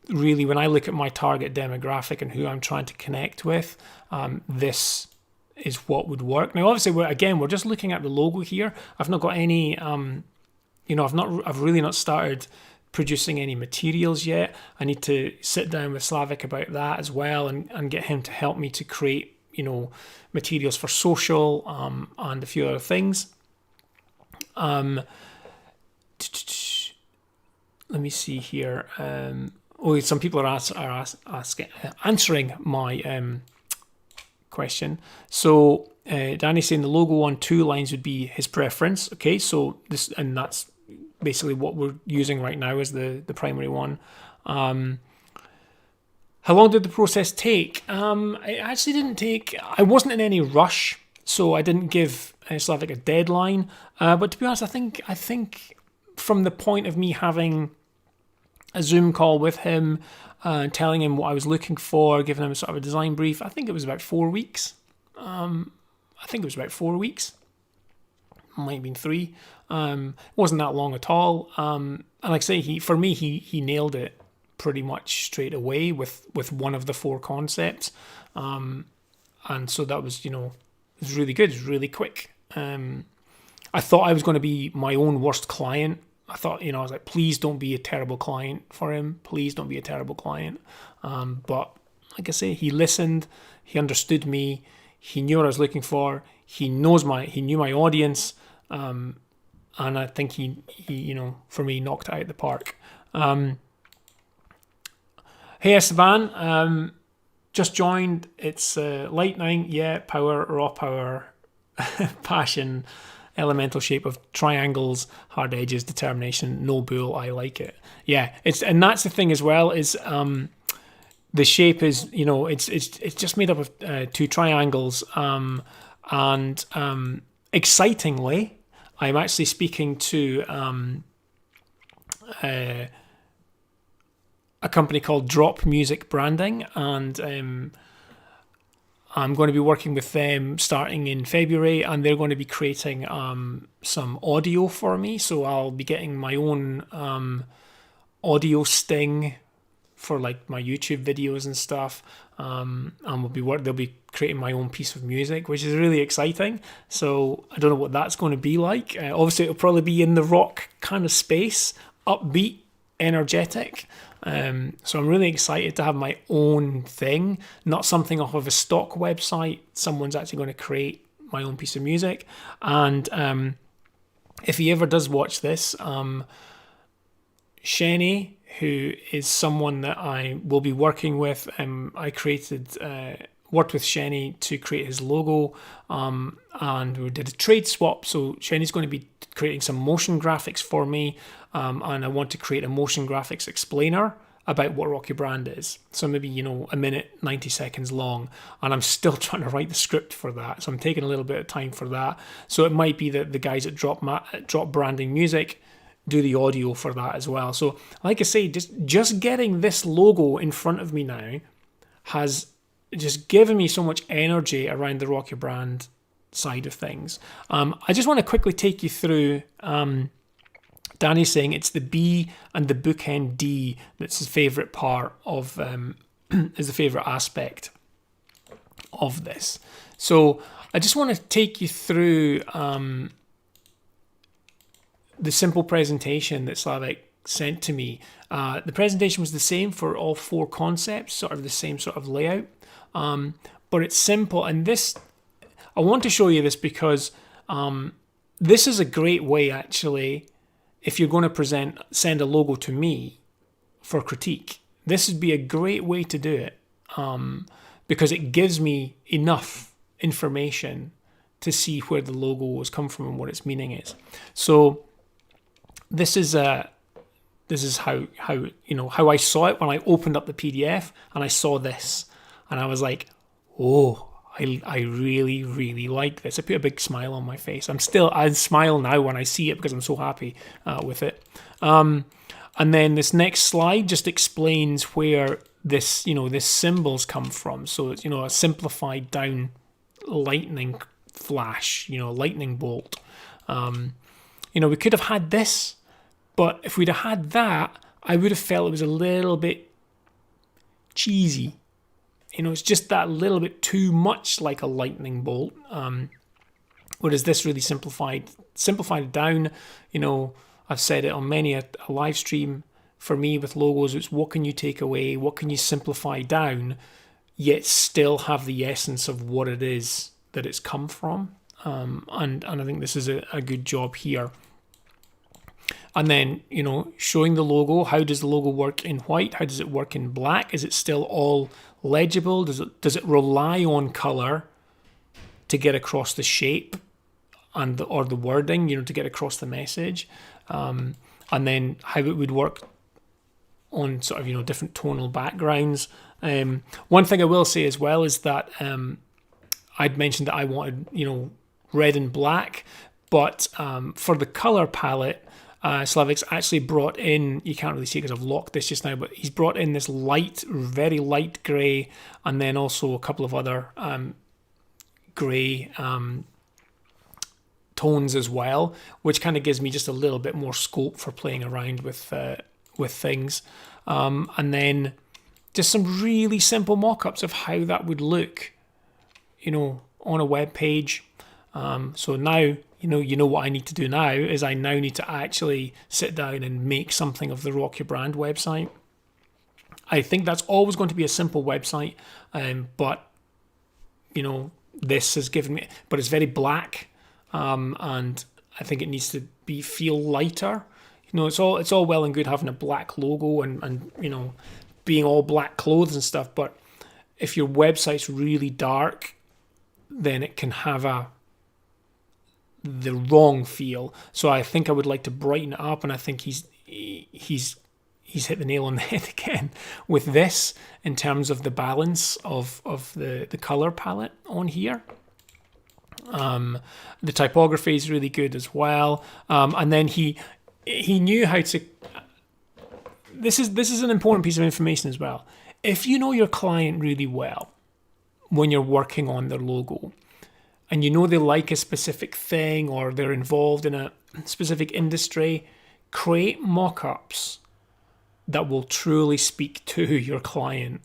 really, when I look at my target demographic and who I'm trying to connect with, this is what would work. Now, obviously, we're just looking at the logo here. I've not got any, I've really not started producing any materials yet. I need to sit down with Slavic about that as well, and get him to help me to create, materials for social, and a few other things. Let me see here. Some people are answering my question. So Danny's saying the logo on 2 lines would be his preference. Okay, so that's basically what we're using right now as the primary one. How long did the process take? It actually didn't take. I wasn't in any rush, so I didn't give Slavic a deadline. But to be honest, I think from the point of me having a Zoom call with him, telling him what I was looking for, giving him sort of a design brief, I think it was about 4 weeks. Might have been 3. It wasn't that long at all. And like I say, he nailed it pretty much straight away with one of the 4 concepts. And so that was, it was really good. It was really quick. I thought I was going to be my own worst client. I thought, I was like, please don't be a terrible client for him. Please don't be a terrible client. But like I say, he listened. He understood me. He knew what I was looking for. He knew my audience. And I think he for me, knocked it out of the park. Hey Esteban, just joined. It's lightning, power, raw power, passion, elemental shape of triangles, hard edges, determination, no bull. I like it. Yeah, and that's the thing as well, is the shape is, it's just made up of 2 triangles, and excitingly, I'm actually speaking to a company called Drop Music Branding, and I'm going to be working with them starting in February, and they're going to be creating some audio for me. So I'll be getting my own audio sting for like my YouTube videos and stuff, and they'll be creating my own piece of music, which is really exciting. So I don't know what that's going to be like. Obviously, it'll probably be in the rock kind of space, upbeat, energetic. So I'm really excited to have my own thing, not something off of a stock website. Someone's actually going to create my own piece of music. And if he ever does watch this, Shenny, who is someone that I will be working with, I worked with Shenny to create his logo, and we did a trade swap. So Shenny's going to be creating some motion graphics for me, and I want to create a motion graphics explainer about what Rocky Brand is. So maybe, a minute, 90 seconds long, and I'm still trying to write the script for that. So I'm taking a little bit of time for that. So it might be that the guys at Drop Branding Music do the audio for that as well. So like I say, just getting this logo in front of me now has just given me so much energy around the Rocky Brand side of things. I just want to quickly take you through, Danny's saying it's the B and the bookend D that's his favourite part of, is the favourite aspect of this. So I just want to take you through the simple presentation that Slavic sent to me. The presentation was the same for all 4 concepts, sort of the same sort of layout, but it's simple. And I want to show you this because this is a great way, actually, if you're going to send a logo to me for critique. This would be a great way to do it, because it gives me enough information to see where the logo has come from and what its meaning is. So this is how I saw it when I opened up the PDF and I saw this, and I was like, oh, I really, really like this. I put a big smile on my face. I smile now when I see it because I'm so happy with it. And then this next slide just explains where this symbols come from. So it's, a simplified down lightning flash, lightning bolt. We could have had this, but if we'd have had that, I would have felt it was a little bit cheesy. It's just that little bit too much like a lightning bolt. Whereas this really simplified it down. I've said it on many a live stream. For me with logos, it's what can you take away? What can you simplify down, yet still have the essence of what it is that it's come from? And I think this is a good job here. And then, showing the logo. How does the logo work in white? How does it work in black? Is it still all legible? Does it rely on color to get across the shape or the wording, to get across the message? And then how it would work on sort of, different tonal backgrounds. One thing I will say as well is that I'd mentioned that I wanted, red and black, but for the color palette, Slavic's actually brought in, you can't really see it because I've locked this just now, but he's brought in this very light grey, and then also a couple of other grey tones as well, which kind of gives me just a little bit more scope for playing around with things. And then just some really simple mock-ups of how that would look, on a web page. So now, what I need to do now is I now need to actually sit down and make something of the Rock Your Brand website. I think that's always going to be a simple website, but this has given me, but it's very black, and I think it needs to feel lighter. It's all well and good having a black logo and being all black clothes and stuff, but if your website's really dark, then it can have the wrong feel. So I think I would like to brighten it up, and I think he's hit the nail on the head again with this in terms of the balance of the color palette on here. The typography is really good as well, and then he knew how to. This is an important piece of information as well. If you know your client really well when you're working on their logo, and they like a specific thing or they're involved in a specific industry, create mock-ups that will truly speak to your client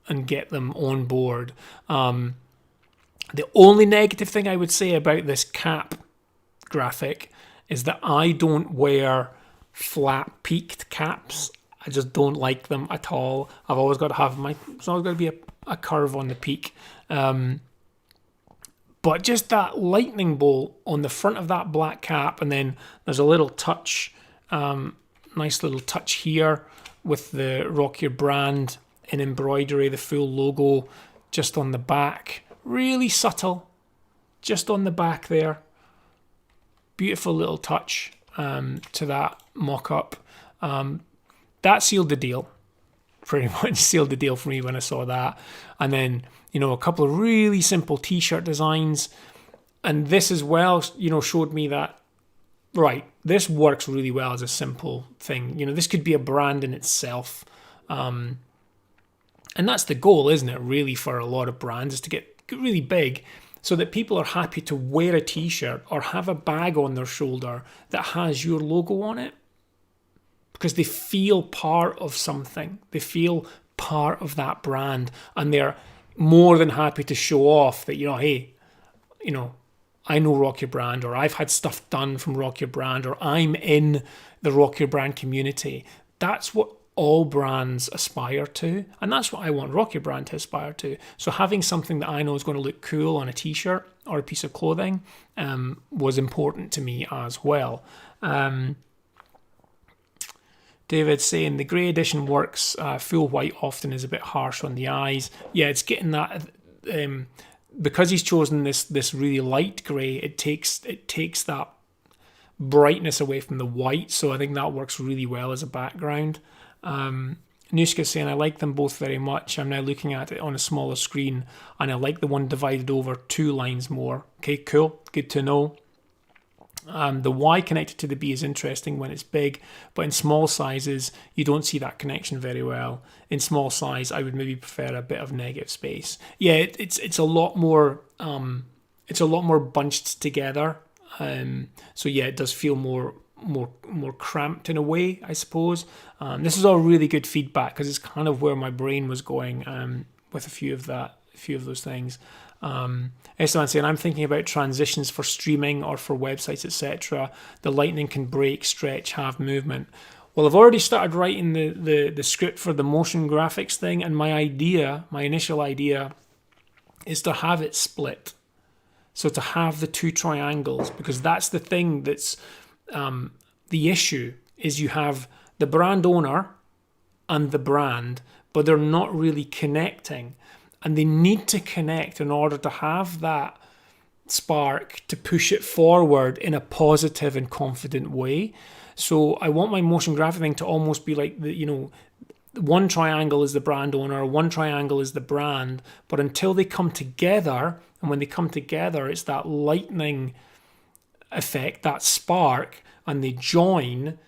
and get them on board. The only negative thing I would say about this cap graphic is that I don't wear flat peaked caps. I just don't like them at all. I've always got to have there's always got to be a curve on the peak. But just that lightning bolt on the front of that black cap, and then there's a little touch, nice little touch here with the Rock Your Brand in embroidery, the full logo just on the back. Really subtle, just on the back there. Beautiful little touch to that mock-up. That sealed the deal. Pretty much sealed the deal for me when I saw that. And then, a couple of really simple t-shirt designs. And this as well, showed me that, right, this works really well as a simple thing. This could be a brand in itself. And that's the goal, isn't it, really, for a lot of brands, is to get really big so that people are happy to wear a t-shirt or have a bag on their shoulder that has your logo on it. Because they feel part of something. They feel part of that brand, and they're more than happy to show off that, hey, I know Rock Your Brand, or I've had stuff done from Rock Your Brand, or I'm in the Rock Your Brand community. That's what all brands aspire to, and that's what I want Rock Your Brand to aspire to. So having something that I know is going to look cool on a t-shirt or a piece of clothing was important to me as well. David's saying the grey edition works. Full white often is a bit harsh on the eyes. Yeah, it's getting that because he's chosen this really light grey. It takes that brightness away from the white. So I think that works really well as a background. Nuska's saying, I like them both very much. I'm now looking at it on a smaller screen, and I like the one divided over 2 lines more. Okay, cool. Good to know. The Y connected to the B is interesting when it's big, but in small sizes, you don't see that connection very well. In small size, I would maybe prefer a bit of negative space. Yeah, it's a lot more bunched together. So yeah, it does feel more cramped in a way, I suppose. This is all really good feedback because it's kind of where my brain was going with a few of those things. Esteban saying, I'm thinking about transitions for streaming or for websites, etc. The lightning can break, stretch, have movement. Well, I've already started writing the script for the motion graphics thing, and my initial idea is to have it split. So to have the 2 triangles, because that's the thing that's the issue, is you have the brand owner and the brand, but they're not really connecting. And they need to connect in order to have that spark to push it forward in a positive and confident way. So I want my motion graphic thing to almost be like one triangle is the brand owner, one triangle is the brand, but until they come together, and when they come together, it's that lightning effect, that spark, and they join.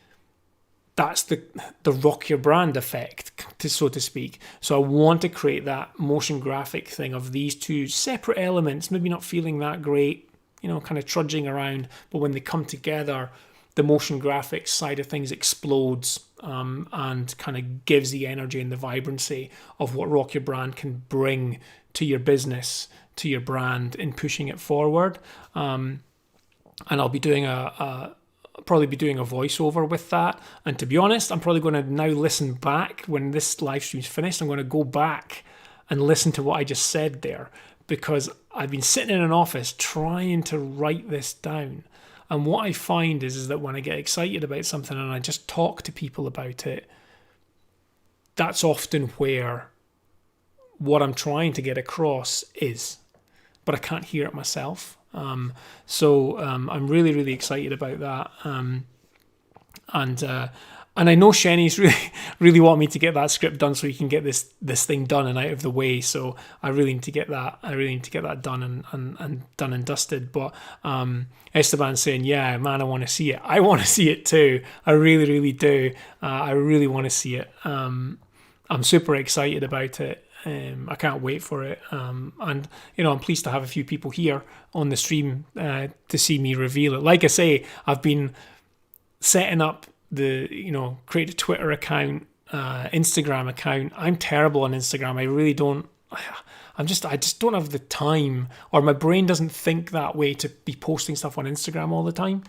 That's the rock your brand effect, so to speak. So I want to create that motion graphic thing of these 2 separate elements, maybe not feeling that great, kind of trudging around, but when they come together, the motion graphics side of things explodes and kind of gives the energy and the vibrancy of what Rock Your Brand can bring to your business, to your brand in pushing it forward. And I'll be doing probably be doing a voiceover with that. And to be honest, I'm probably going to now listen back when this live stream's finished. I'm going to go back and listen to what I just said there, because I've been sitting in an office trying to write this down. And what I find is that when I get excited about something and I just talk to people about it, that's often where what I'm trying to get across is, but I can't hear it myself. So I'm really, really excited about that. And I know Shenny's really want me to get that script done so he can get this thing done and out of the way. So I really need to get that done and done and dusted. But Esteban's saying, yeah, man, I want to see it. I want to see it too. I really, really do. I really want to see it. I'm super excited about it. I can't wait for it. And I'm pleased to have a few people here on the stream to see me reveal it. Like I say, I've been setting up create a Twitter account, Instagram account. I'm terrible on Instagram. I really don't. I just don't have the time, or my brain doesn't think that way to be posting stuff on Instagram all the time.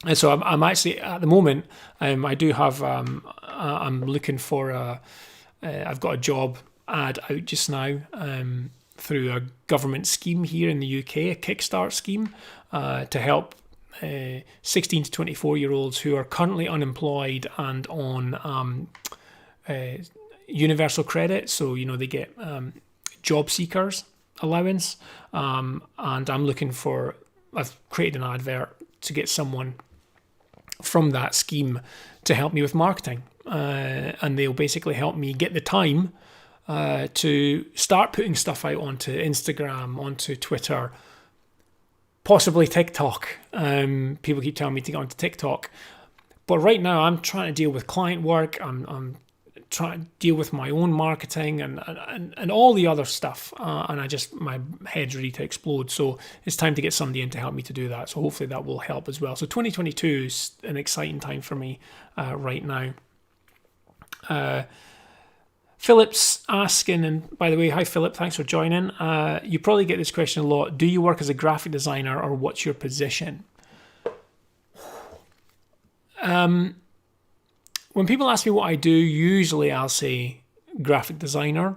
And so I'm actually at the moment. I do have. I'm looking for I've got a job ad out just now through a government scheme here in the UK, a Kickstart scheme to help 16 to 24-year-olds who are currently unemployed and on universal credit. So, they get job seekers allowance. And I've created an advert to get someone from that scheme to help me with marketing. And they'll basically help me get the time to start putting stuff out onto Instagram, onto Twitter, possibly TikTok. People keep telling me to get onto TikTok. But right now I'm trying to deal with client work. I'm trying to deal with my own marketing and all the other stuff. And my head's ready to explode. So it's time to get somebody in to help me to do that. So hopefully that will help as well. So 2022 is an exciting time for me right now. Philip's asking, and by the way, hi Philip, thanks for joining. You probably get this question a lot. Do you work as a graphic designer, or what's your position? When people ask me what I do, usually I'll say graphic designer.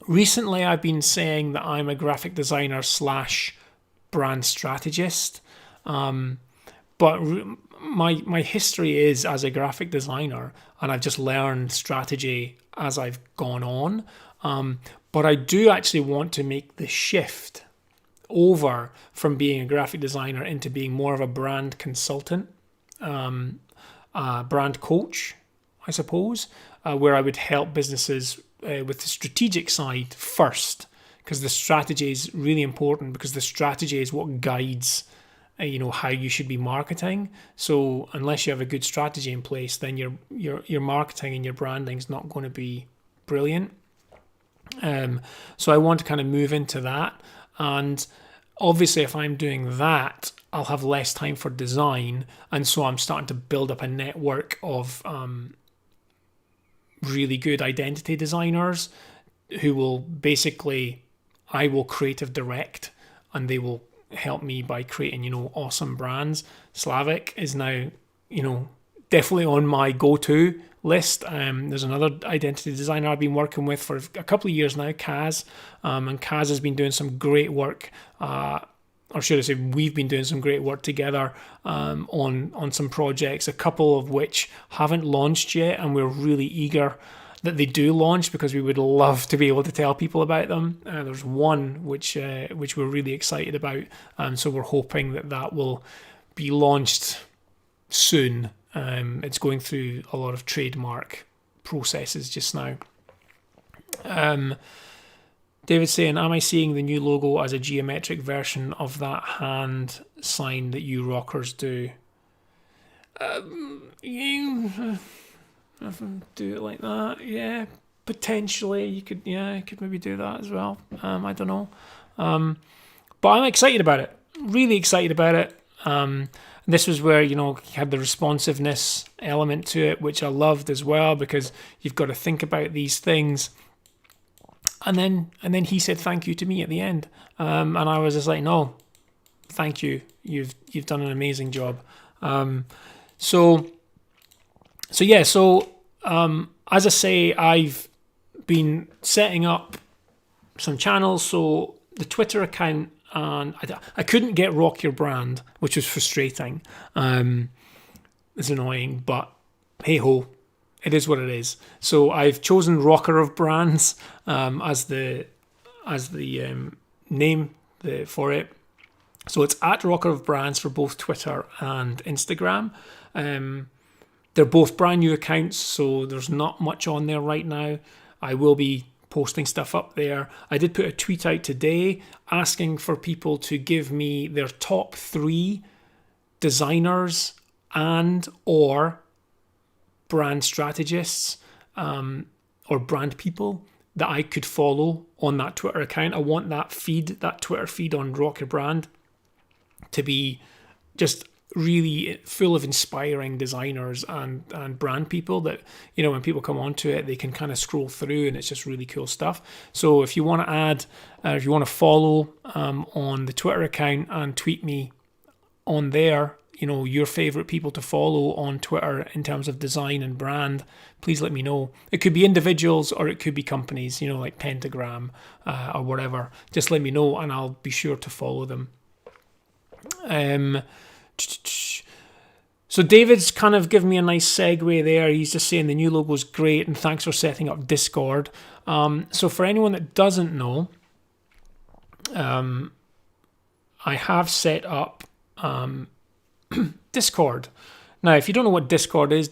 Recently, I've been saying that I'm a graphic designer / brand strategist. But my history is as a graphic designer, and I've just learned strategy as I've gone on. But I do actually want to make the shift over from being a graphic designer into being more of a brand consultant, brand coach, I suppose, where I would help businesses with the strategic side first, because the strategy is really important, because the strategy is what guides how you should be marketing. So unless you have a good strategy in place, then your marketing and your branding is not going to be brilliant. So I want to kind of move into that, and obviously if I'm doing that, I'll have less time for design, and so I'm starting to build up a network of really good identity designers who will basically, I will creative direct, and they will help me by creating awesome brands. Slavic is now definitely on my go-to list. There's another identity designer I've been working with for a couple of years now, Kaz, and Kaz has been doing some great work, or should I say we've been doing some great work together on some projects, a couple of which haven't launched yet, and we're really eager that they do launch, because we would love to be able to tell people about them. There's one which we're really excited about, so we're hoping that will be launched soon. It's going through a lot of trademark processes just now. David's saying, am I seeing the new logo as a geometric version of that hand sign that you rockers do? Do it like that, yeah. Potentially, you could maybe do that as well. I don't know. But I'm excited about it. Really excited about it. This was where, you had the responsiveness element to it, which I loved as well, because you've got to think about these things. And then he said thank you to me at the end. And I was just like, no, thank you. You've done an amazing job. So as I say, I've been setting up some channels. So the Twitter account, and I couldn't get Rock Your Brand, which was frustrating. It's annoying, but hey ho, it is what it is. So I've chosen Rocker of Brands as the name for it. So it's at Rocker of Brands for both Twitter and Instagram. They're both brand new accounts, so there's not much on there right now. I will be posting stuff up there. I did put a tweet out today asking for people to give me their top 3 designers and or brand strategists or brand people that I could follow on that Twitter account. I want that Twitter feed on Rock Your Brand to be just really full of inspiring designers and brand people that, when people come onto it, they can kind of scroll through and it's just really cool stuff. So if you want to add, if you want to follow on the Twitter account and tweet me on there, your favorite people to follow on Twitter in terms of design and brand, please let me know. It could be individuals or it could be companies, like Pentagram or whatever. Just let me know and I'll be sure to follow them. So David's kind of given me a nice segue there. He's just saying the new logo's great and thanks for setting up Discord. So for anyone that doesn't know, I have set up Discord. Now, if you don't know what Discord is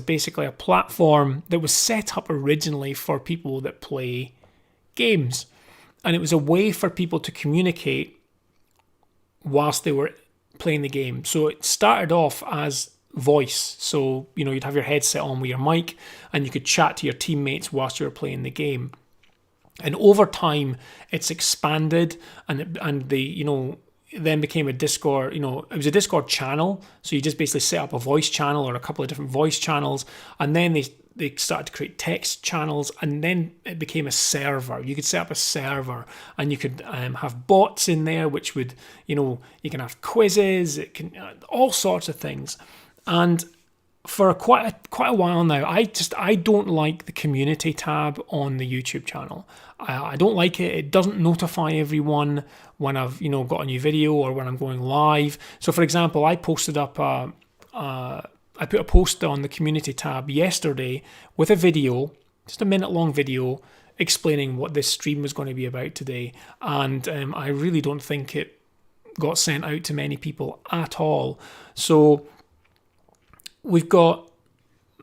basically a platform that was set up originally for people that play games. And it was a way for people to communicate whilst they were playing the game. So it started off as voice. So, you'd have your headset on with your mic and you could chat to your teammates whilst you were playing the game. And over time, it's expanded and they, then became a Discord, it was a Discord channel. So you just basically set up a voice channel or a couple of different voice channels. And then they started to create text channels, and then it became a server. You could set up a server and you could have bots in there, which would, you can have quizzes, it can all sorts of things. And for quite a while now, I don't like the community tab on the YouTube channel. I don't like it. It doesn't notify everyone when I've got a new video or when I'm going live. So for example, I posted up I put a post on the community tab yesterday with a video, just a minute-long video, explaining what this stream was going to be about today. And I really don't think it got sent out to many people at all. So we've got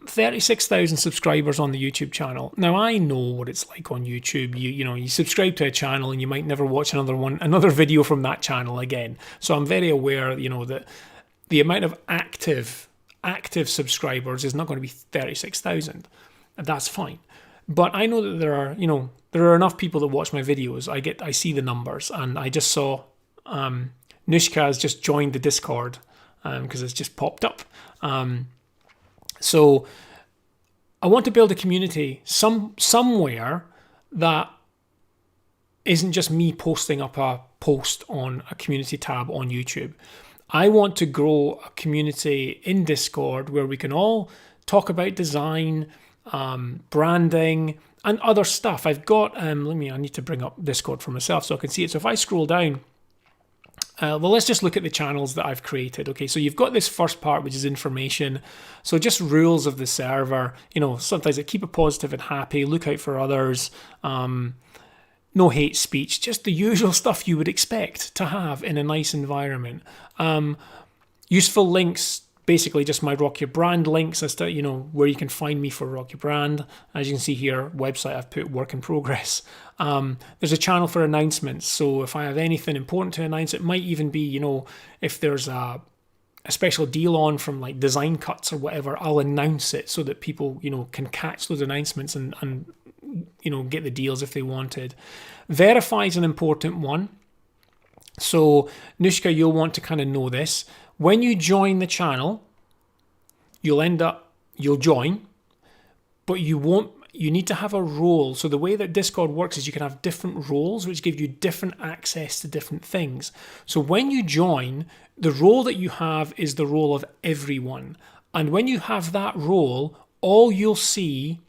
36,000 subscribers on the YouTube channel. Now, I know what it's like on YouTube. You subscribe to a channel and you might never watch another video from that channel again. So I'm very aware, that the amount of active subscribers is not going to be 36,000. That's fine. But I know that there are enough people that watch my videos. I see the numbers, and I just saw Nushka has just joined the Discord because it's just popped up. So I want to build a community somewhere that isn't just me posting up a post on a community tab on YouTube. I want to grow a community in Discord where we can all talk about design, branding, and other stuff. I've got, I need to bring up Discord for myself so I can see it. So if I scroll down, let's just look at the channels that I've created. Okay, so you've got this first part, which is information. So just rules of the server, sometimes like keep it positive and happy, look out for others, no hate speech, just the usual stuff you would expect to have in a nice environment. Useful links, basically just my Rock Your Brand links as to, where you can find me for Rock Your Brand. As you can see here, website I've put work in progress. There's a channel for announcements. So if I have anything important to announce, it might even be, if there's a special deal on from like Design Cuts or whatever, I'll announce it so that people, can catch those announcements and get the deals if they wanted. Verify is an important one. So Nushka, you'll want to kind of know this. When you join the channel, you'll join, but you need to have a role. So the way that Discord works is you can have different roles, which give you different access to different things. So when you join, the role that you have is the role of everyone. And when you have that role, all you'll see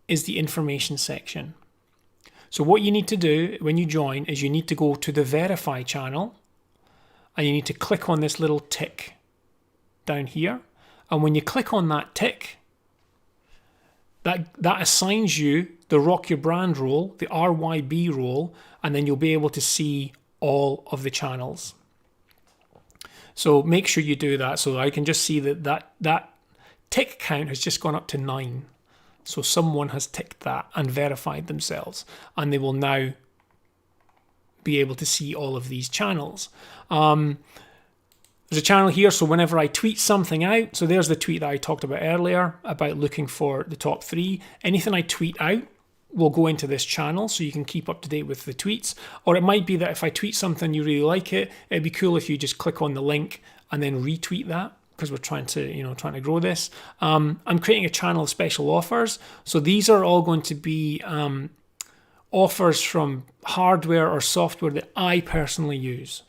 is the information section. So what you need to do when you join is you need to go to the Verify channel, and you need to click on this little tick down here. And when you click on that tick, that assigns you the Rock Your Brand role, the RYB role, and then you'll be able to see all of the channels. So make sure you do that. So I can just see that tick count has just gone up to 9. So someone has ticked that and verified themselves, and they will now be able to see all of these channels. There's a channel here, so whenever I tweet something out, so there's the tweet that I talked about earlier about looking for the top 3. Anything I tweet out will go into this channel, so you can keep up to date with the tweets. Or it might be that if I tweet something you really like it'd be cool if you just click on the link and then retweet that, because we're trying to grow this. I'm creating a channel of special offers, so these are all going to be offers from hardware or software that I personally use.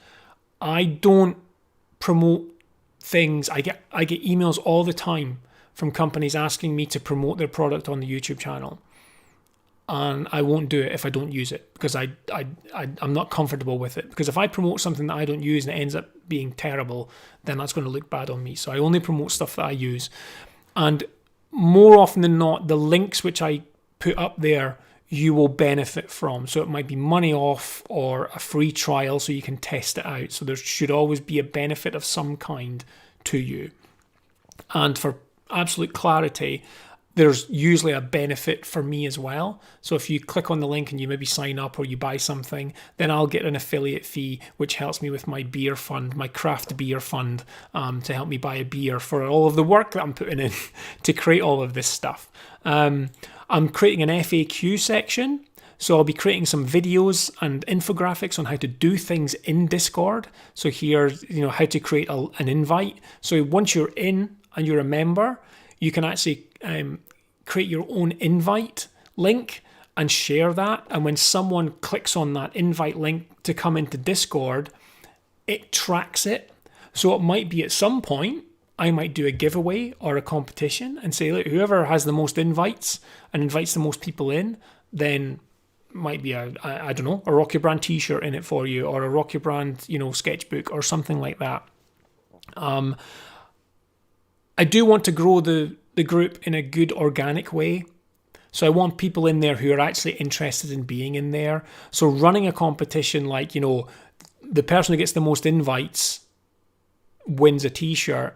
I don't promote things. I get emails all the time from companies asking me to promote their product on the YouTube channel, and I won't do it if I don't use it, because I'm not comfortable with it. Because if I promote something that I don't use and it ends up being terrible, then that's going to look bad on me. So I only promote stuff that I use, and more often than not, the links which I put up there you will benefit from. So it might be money off or a free trial so you can test it out. So there should always be a benefit of some kind to you. And for absolute clarity, there's usually a benefit for me as well. So if you click on the link and you maybe sign up or you buy something, then I'll get an affiliate fee, which helps me with my beer fund, my craft beer fund, to help me buy a beer for all of the work that I'm putting in to create all of this stuff. I'm creating an FAQ section. So I'll be creating some videos and infographics on how to do things in Discord. So here's, how to create an invite. So once you're in and you're a member, you can actually create your own invite link and share that. And when someone clicks on that invite link to come into Discord, it tracks it. So it might be at some point, I might do a giveaway or a competition and say, look, whoever has the most invites and invites the most people in, then might be a Rock Your Brand t-shirt in it for you, or a Rock Your Brand, sketchbook or something like that. I do want to grow the group in a good organic way. So I want people in there who are actually interested in being in there. So running a competition like, the person who gets the most invites wins a t-shirt.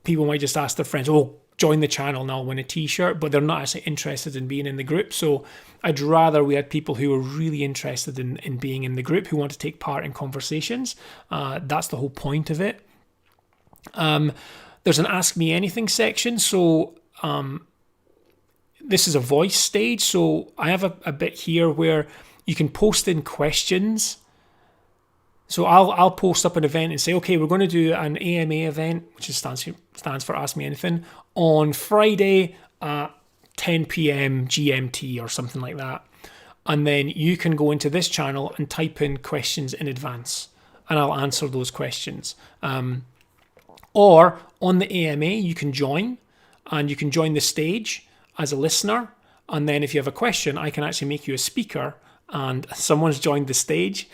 People might just ask their friends, oh, join the channel and I'll win a t-shirt, but they're not actually interested in being in the group. So I'd rather we had people who are really interested in being in the group, who want to take part in conversations. That's the whole point of it. There's an Ask Me Anything section. So this is a voice stage. So I have a bit here where you can post in questions. So I'll post up an event and say, okay, we're going to do an AMA event, which stands for Ask Me Anything, on Friday at 10 p.m. GMT or something like that. And then you can go into this channel and type in questions in advance, and I'll answer those questions. Or on the AMA, you can join, and you can join the stage as a listener. And then if you have a question, I can actually make you a speaker, and someone's joined the stage.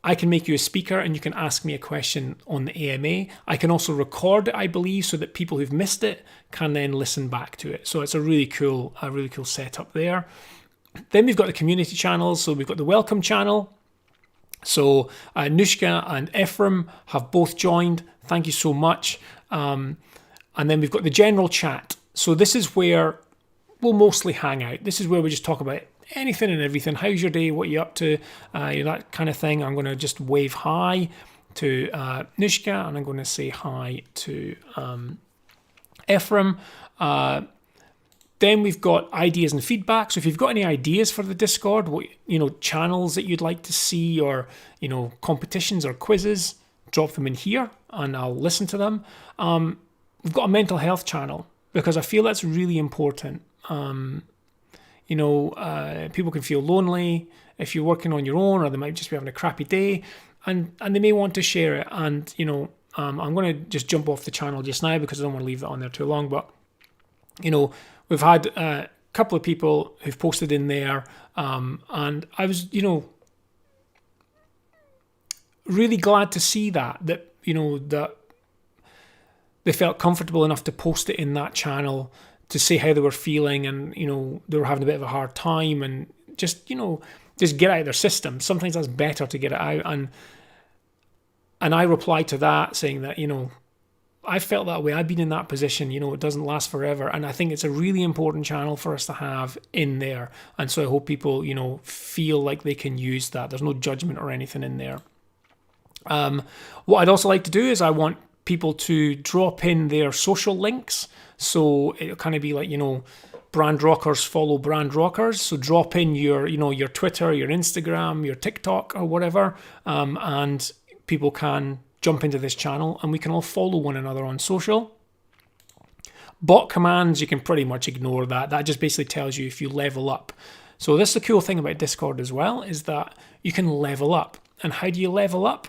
I can make you a speaker and you can ask me a question on the AMA. I can also record it, I believe, so that people who've missed it can then listen back to it. So it's a really cool setup there. Then we've got the community channels. So we've got the welcome channel. So Nushka and Ephraim have both joined. Thank you so much. And then we've got the general chat. So this is where we'll mostly hang out. This is where we just talk about anything and everything. How's your day? What are you up to? That kind of thing. I'm going to just wave hi to Nushka, and I'm going to say hi to Ephraim. Then we've got ideas and feedback. So if you've got any ideas for the Discord, channels that you'd like to see, or competitions or quizzes, drop them in here and I'll listen to them. We've got a mental health channel because I feel that's really important. People can feel lonely if you're working on your own, or they might just be having a crappy day, and they may want to share it. And I'm going to just jump off the channel just now because I don't want to leave that on there too long. But we've had a couple of people who've posted in there, and I was really glad to see that that they felt comfortable enough to post it in that channel, to say how they were feeling, and they were having a bit of a hard time, and just get out of their system. Sometimes that's better to get it out, and I replied to that saying that I felt that way. I've been in that position. It doesn't last forever, and I think it's a really important channel for us to have in there. And so I hope people feel like they can use that. There's no judgment or anything in there. What I'd also like to do is I want people to drop in their social links. So it'll kind of be like, brand rockers follow brand rockers. So drop in your Twitter, your Instagram, your TikTok or whatever. And people can jump into this channel and we can all follow one another on social. Bot commands, you can pretty much ignore that. That just basically tells you if you level up. So this is the cool thing about Discord as well, is that you can level up. And how do you level up?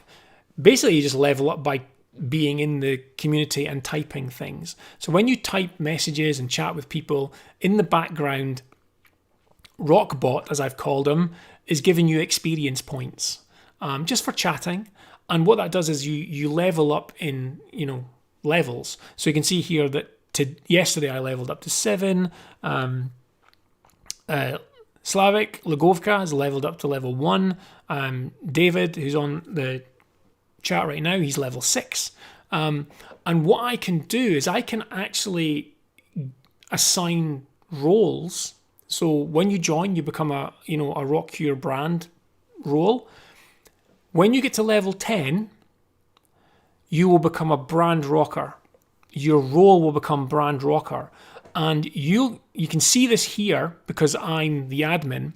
Basically, you just level up by being in the community and typing things. So when you type messages and chat with people, in the background, Rockbot, as I've called him, is giving you experience points just for chatting. And what that does is you level up in levels. So you can see here that yesterday I leveled up to 7. Slavik Lagovka has leveled up to level 1. David, who's on the chat right now, he's level 6. And what I can do is I can actually assign roles. So when you join, you become a Rock Cure brand role. When you get to level 10, you will become a brand rocker. Your role will become brand rocker. And you can see this here because I'm the admin.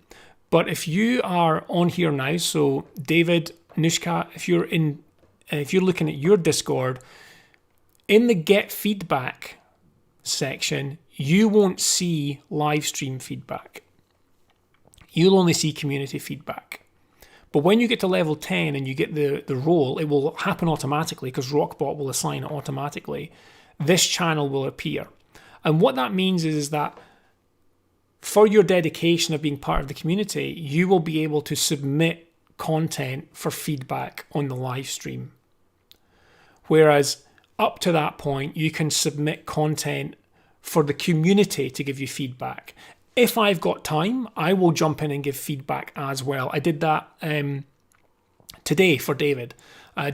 But if you are on here now, so David, Nushka, if you're looking at your Discord, in the get feedback section, you won't see live stream feedback. You'll only see community feedback. But when you get to level 10 and you get the role, it will happen automatically because Rockbot will assign it automatically. This channel will appear. And what that means is that for your dedication of being part of the community, you will be able to submit content for feedback on the live stream. Whereas up to that point, you can submit content for the community to give you feedback. If I've got time, I will jump in and give feedback as well. I did that today for David.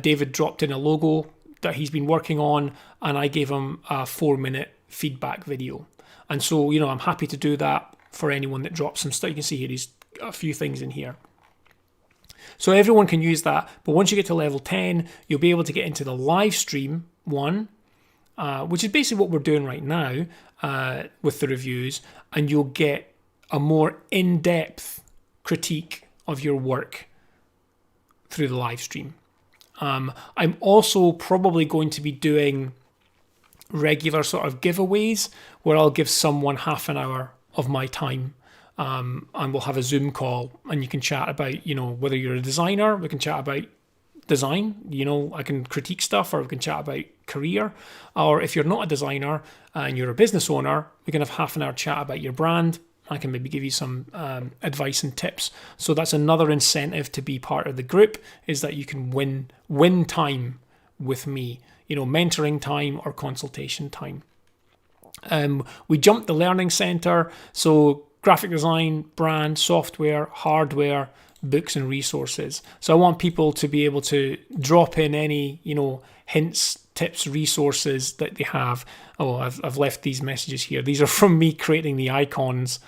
David dropped in a logo that he's been working on, and I gave him a 4-minute feedback video. And so, you know, I'm happy to do that for anyone that drops some stuff. You can see here, he's got a few things in here. So everyone can use that. But once you get to level 10, you'll be able to get into the live stream one, which is basically what we're doing right now with the reviews. And you'll get a more in-depth critique of your work through the live stream. I'm also probably going to be doing regular sort of giveaways where I'll give someone half an hour of my time, and we'll have a Zoom call, and you can chat about, you know, whether you're a designer, we can chat about design, you know, I can critique stuff, or we can chat about career, or if you're not a designer and you're a business owner, we can have half an hour chat about your brand. I can maybe give you some advice and tips. So that's another incentive to be part of the group, is that you can win time with me, you know, mentoring time or consultation time. We jumped the learning center. So graphic design, brand, software, hardware, books and resources. So I want people to be able to drop in any, you know, hints, tips, resources that they have. Oh, I've left these messages here. These are from me creating the icons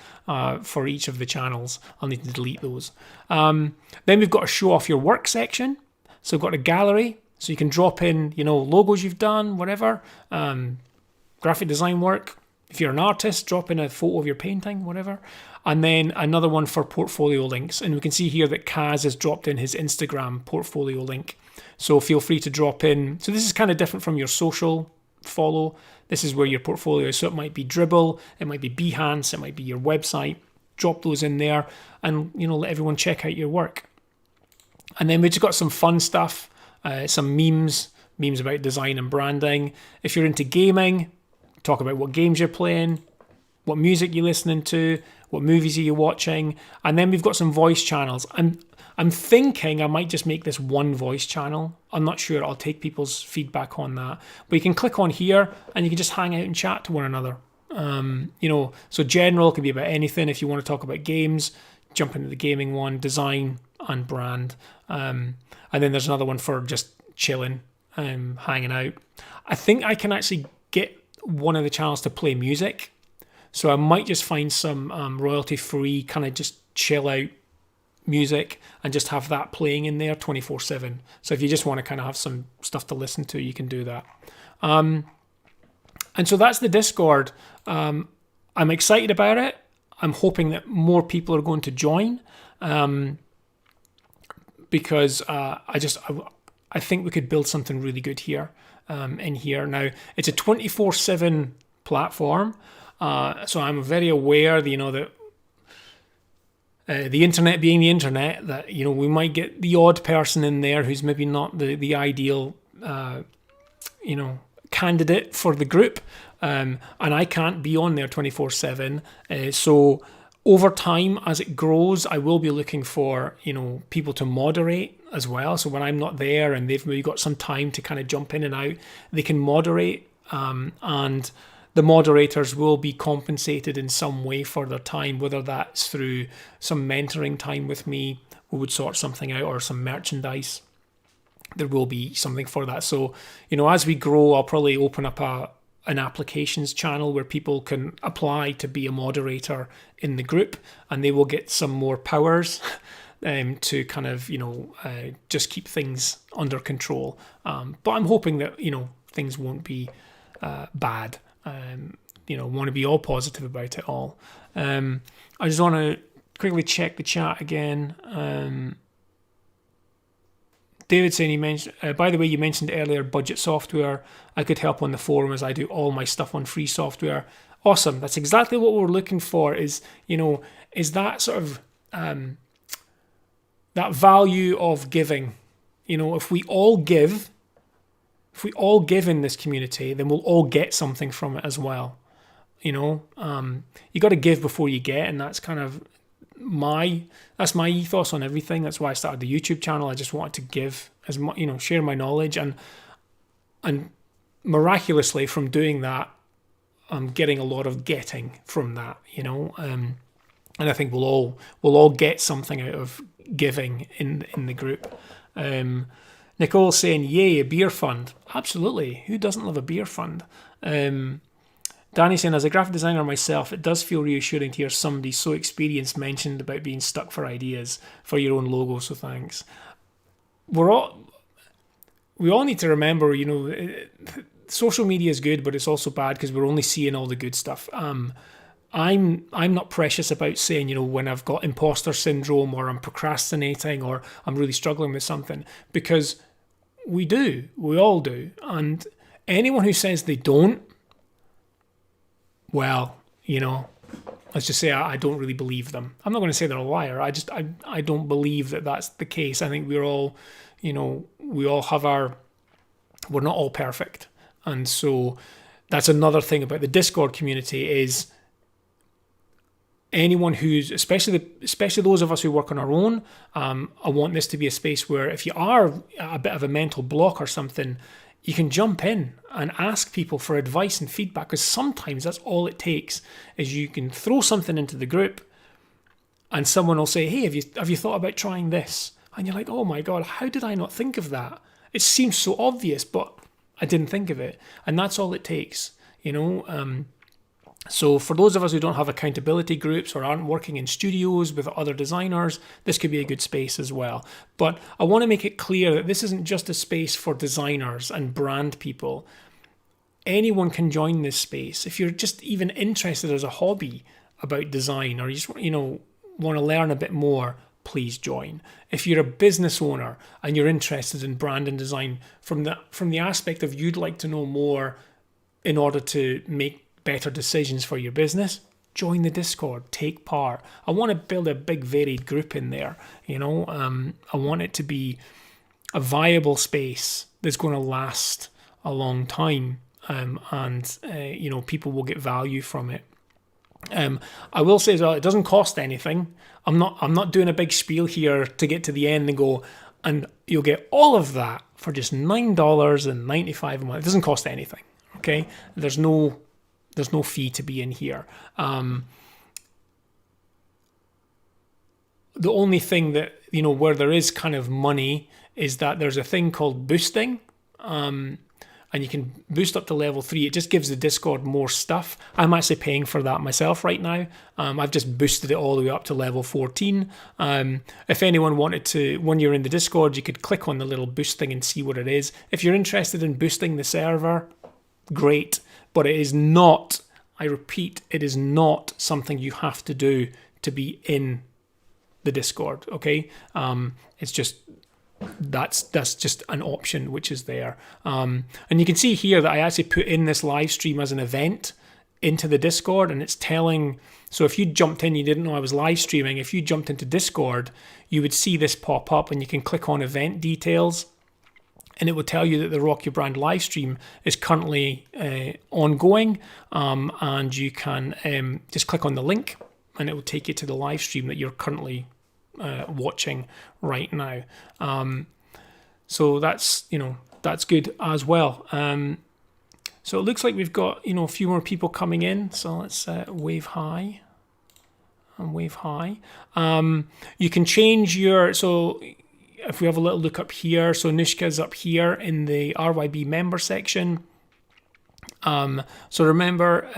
for each of the channels. I'll need to delete those. Then we've got a show off your work section. So we've got a gallery. So you can drop in, you know, logos you've done, whatever. Graphic design work. If you're an artist, drop in a photo of your painting, whatever. And then another one for portfolio links. And we can see here that Kaz has dropped in his Instagram portfolio link. So feel free to drop in. So this is kind of different from your social follow. This is where your portfolio is. So it might be Dribbble, it might be Behance, it might be your website. Drop those in there and, you know, let everyone check out your work. And then we just got some fun stuff, some memes about design and branding. If you're into gaming, talk about what games you're playing, what music you're listening to, what movies are you watching. And then we've got some voice channels. I'm thinking I might just make this one voice channel. I'm not sure. I'll take people's feedback on that. But you can click on here and you can just hang out and chat to one another. You know, so general can be about anything. If you want to talk about games, jump into the gaming one, design and brand. And then there's another one for just chilling, hanging out. I think I can actually get one of the channels to play music. So I might just find some royalty-free kind of just chill out music and just have that playing in there 24/7. So if you just want to kind of have some stuff to listen to, you can do that. And so that's the Discord. I'm excited about it. I'm hoping that more people are going to join, because I think we could build something really good here, in here. Now, it's a 24/7 platform. So I'm very aware that, you know, that the internet being the internet, that, you know, we might get the odd person in there who's maybe not the ideal, you know, candidate for the group. And I can't be on there 24/7. So over time, as it grows, I will be looking for, you know, people to moderate as well. So when I'm not there and they've maybe got some time to kind of jump in and out, they can moderate, and the moderators will be compensated in some way for their time, whether that's through some mentoring time with me, we would sort something out, or some merchandise. There will be something for that. So, you know, as we grow, I'll probably open up an applications channel where people can apply to be a moderator in the group, and they will get some more powers to kind of, you know, just keep things under control. But I'm hoping that, you know, things won't be bad. You know, want to be all positive about it all. I just want to quickly check the chat again. David saying, you mentioned, by the way, you mentioned earlier budget software. I could help on the forum as I do all my stuff on free software. Awesome. That's exactly what we're looking for, is, you know, is that sort of that value of giving. You know, if we all give in this community, then we'll all get something from it as well. You know, you got to give before you get, and that's kind of that's my ethos on everything. That's why I started the YouTube channel. I just wanted to give as much, you know, share my knowledge, and miraculously from doing that, I'm getting a lot of getting from that. You know, and I think we'll all get something out of giving in the group. Nicole's saying, yay, a beer fund. Absolutely. Who doesn't love a beer fund? Danny saying, as a graphic designer myself, it does feel reassuring to hear somebody so experienced mentioned about being stuck for ideas for your own logo. So thanks. We all need to remember, social media is good, but it's also bad because we're only seeing all the good stuff. I'm not precious about saying, when I've got imposter syndrome or I'm procrastinating or I'm really struggling with something, because we all do. And anyone who says they don't, well, let's just say I don't really believe them. I'm not going to say they're a liar. I don't believe that that's the case. I think we're all, we all have we're not all perfect. And so that's another thing about the Discord community is anyone who's, especially those of us who work on our own, I want this to be a space where if you are a bit of a mental block or something, you can jump in and ask people for advice and feedback, because sometimes that's all it takes is you can throw something into the group and someone will say, hey, have you thought about trying this? And you're like, oh my God, how did I not think of that? It seems so obvious, but I didn't think of it. And that's all it takes, So for those of us who don't have accountability groups or aren't working in studios with other designers, this could be a good space as well. But I want to make it clear that this isn't just a space for designers and brand people. Anyone can join this space. If you're just even interested as a hobby about design, or you just want to learn a bit more, please join. If you're a business owner and you're interested in brand and design from the aspect of you'd like to know more in order to make better decisions for your business, join the Discord, take part. I want to build a big varied group in there. I want it to be a viable space that's going to last a long time, and people will get value from it. I will say as well, it doesn't cost anything. I'm not doing a big spiel here to get to the end and go, and you'll get all of that for just $9.95 a month. It doesn't cost anything. Okay, there's no fee to be in here. The only thing that, where there is kind of money is that there's a thing called boosting. And you can boost up to level 3. It just gives the Discord more stuff. I'm actually paying for that myself right now. I've just boosted it all the way up to level 14. If anyone wanted to, when you're in the Discord, you could click on the little boost thing and see what it is. If you're interested in boosting the server, great. But it is not, I repeat, it is not something you have to do to be in the Discord, okay? It's just, that's just an option which is there. And you can see here that I actually put in this live stream as an event into the Discord, and it's telling, so if you jumped in, you didn't know I was live streaming, if you jumped into Discord, you would see this pop up and you can click on event details, and it will tell you that the Rock Your Brand live stream is currently ongoing, and you can just click on the link and it will take you to the live stream that you're currently watching right now. So that's good as well. So it looks like we've got a few more people coming in. So let's wave hi and wave hi. You can change so if we have a little look up here, so Nushka's up here in the RYB member section. So remember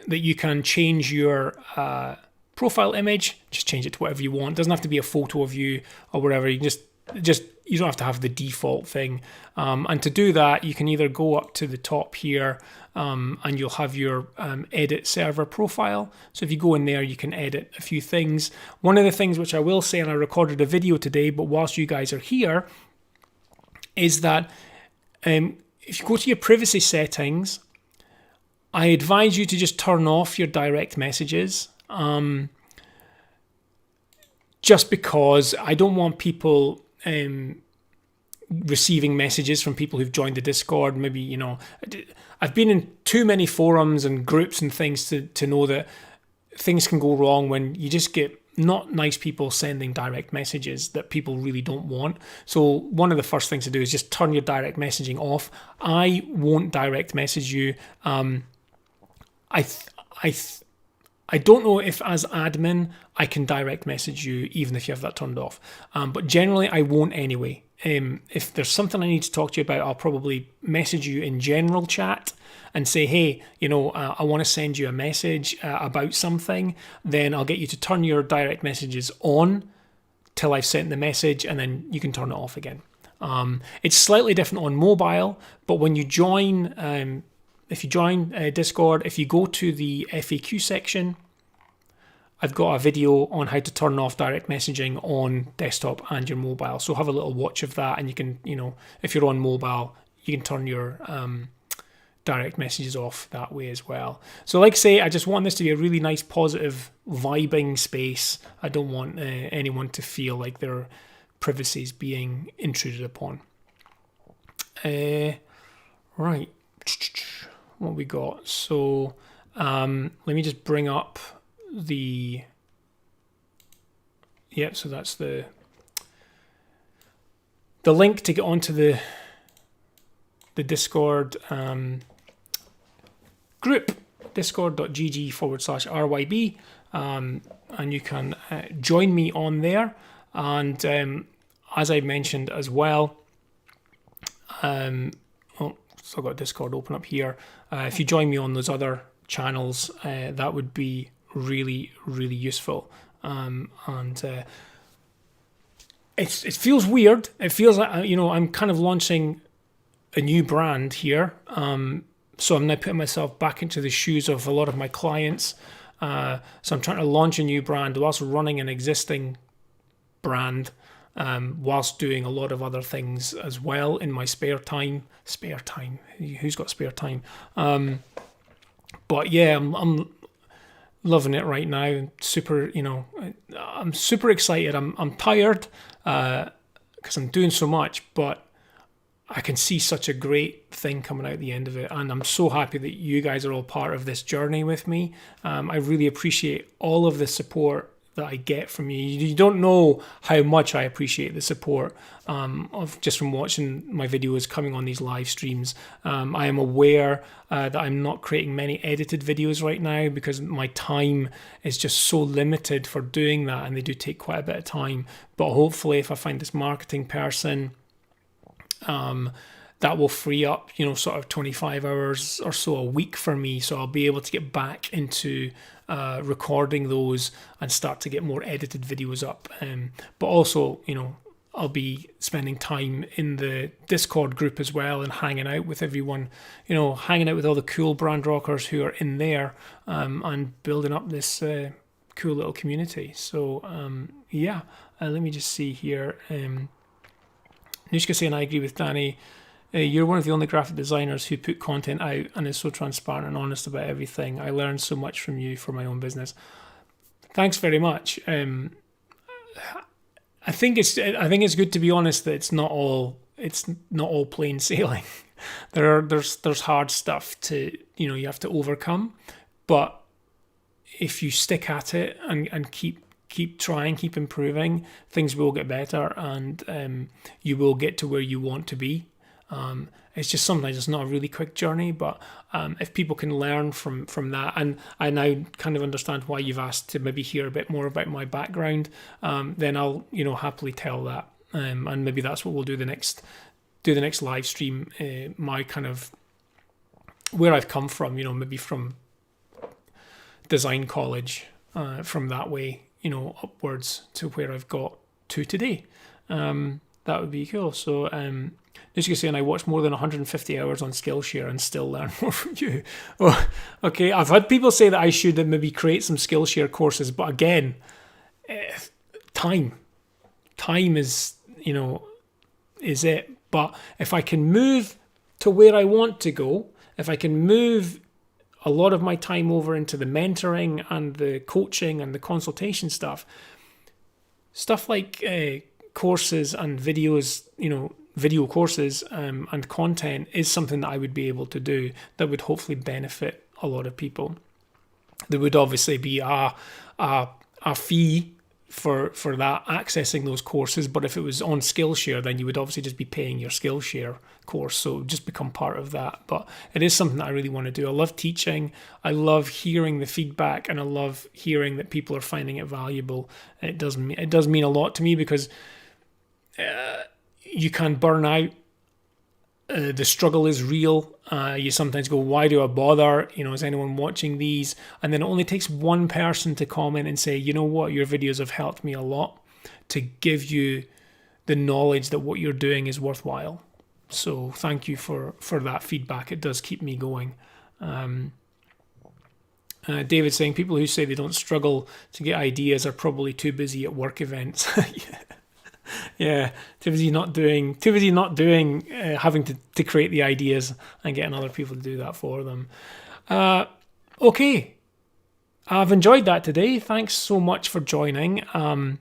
that you can change your profile image, just change it to whatever you want. It doesn't have to be a photo of you or whatever. You just you don't have to have the default thing. And to do that, you can either go up to the top here, and you'll have your edit server profile. So if you go in there, you can edit a few things. One of the things which I will say, and I recorded a video today, but whilst you guys are here, is that if you go to your privacy settings, I advise you to just turn off your direct messages. Just because I don't want people receiving messages from people who've joined the Discord. Maybe, I've been in too many forums and groups and things to know that things can go wrong when you just get not nice people sending direct messages that people really don't want. So one of the first things to do is just turn your direct messaging off. I won't direct message you. I don't know if as admin I can direct message you even if you have that turned off. But generally I won't anyway. If there's something I need to talk to you about, I'll probably message you in general chat and say, hey, I want to send you a message about something. Then I'll get you to turn your direct messages on till I've sent the message, and then you can turn it off again. It's slightly different on mobile, but when you join, if you join Discord, if you go to the FAQ section, I've got a video on how to turn off direct messaging on desktop and your mobile. So have a little watch of that, and you can, if you're on mobile, you can turn your direct messages off that way as well. So like I say, I just want this to be a really nice, positive, vibing space. I don't want anyone to feel like their privacy is being intruded upon. Right. What we got? So let me just bring up the... Yep, so that's the link to get onto the Discord group, discord.gg/RYB, and you can join me on there. And as I mentioned as well, still got Discord open up here. If you join me on those other channels, that would be really, really useful. It feels weird. It feels like, I'm kind of launching a new brand here. So I'm now putting myself back into the shoes of a lot of my clients. So I'm trying to launch a new brand whilst running an existing brand, whilst doing a lot of other things as well in my spare time. Spare time? Who's got spare time? But yeah, I'm loving it right now. Super, I'm super excited. I'm tired because I'm doing so much, but I can see such a great thing coming out the end of it, and I'm so happy that you guys are all part of this journey with me. I really appreciate all of the support that I get from you. You don't know how much I appreciate the support of just from watching my videos, coming on these live streams. I am aware that I'm not creating many edited videos right now because my time is just so limited for doing that, and they do take quite a bit of time. But hopefully, if I find this marketing person, that will free up, sort of 25 hours or so a week for me. So I'll be able to get back into recording those and start to get more edited videos up. But also, I'll be spending time in the Discord group as well and hanging out with everyone, hanging out with all the cool brand rockers who are in there, and building up this cool little community. So, let me just see here. Nushka saying, I agree with Danny. You're one of the only graphic designers who put content out and is so transparent and honest about everything. I learned so much from you for my own business. Thanks very much. I think it's good to be honest that it's not all plain sailing. There's hard stuff to you have to overcome, but if you stick at it and keep trying, keep improving, things will get better, and you will get to where you want to be. It's just sometimes it's not a really quick journey, but if people can learn from that, and I now kind of understand why you've asked to maybe hear a bit more about my background, then I'll happily tell that, and maybe that's what we'll do the next live stream. My kind of where I've come from, maybe from design college, from that way, upwards to where I've got to today. That would be cool. So, just saying, I watched more than 150 hours on Skillshare and still learn more from you. Oh, okay, I've had people say that I should maybe create some Skillshare courses, but again, time is is it. But if I can move to where I want to go, if I can move a lot of my time over into the mentoring and the coaching and the consultation stuff like courses and videos, video courses and content is something that I would be able to do that would hopefully benefit a lot of people. There would obviously be a fee for that, accessing those courses. But if it was on Skillshare, then you would obviously just be paying your Skillshare course, so it would just become part of that. But it is something that I really want to do. I love teaching, I love hearing the feedback, and I love hearing that people are finding it valuable. It does mean a lot to me, because you can burn out. The struggle is real. You sometimes go, why do I bother? Is anyone watching these? And then it only takes one person to comment and say, you know what, your videos have helped me a lot, to give you the knowledge that what you're doing is worthwhile. So thank you for that feedback. It does keep me going. David saying, people who say they don't struggle to get ideas are probably too busy at work events. Yeah, too busy not doing, having to create the ideas and getting other people to do that for them. Okay, I've enjoyed that today. Thanks so much for joining. I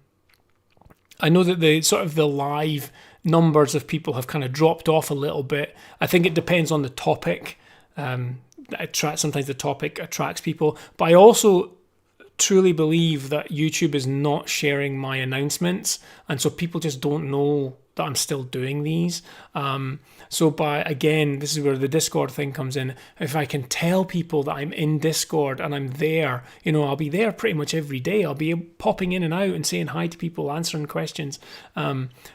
know that the live numbers of people have kind of dropped off a little bit. I think it depends on the topic. Sometimes the topic attracts people, but I also truly believe that YouTube is not sharing my announcements, and so people just don't know that I'm still doing these. Again, this is where the Discord thing comes in. If I can tell people that I'm in Discord and I'm there, I'll be there pretty much every day. I'll be popping in and out and saying hi to people, answering questions,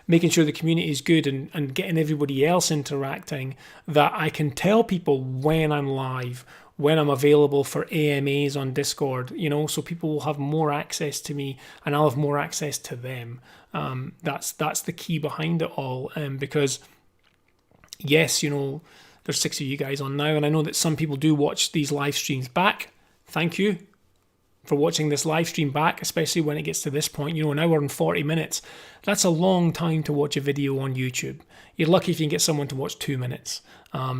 making sure the community is good, and getting everybody else interacting, that I can tell people when I'm live, when I'm available for AMAs on Discord, so people will have more access to me and I'll have more access to them. That's the key behind it all. Because yes, there's 6 of you guys on now, and I know that some people do watch these live streams back. Thank you for watching this live stream back, especially when it gets to this point. An hour and 40 minutes. That's a long time to watch a video on YouTube. You're lucky if you can get someone to watch 2 minutes.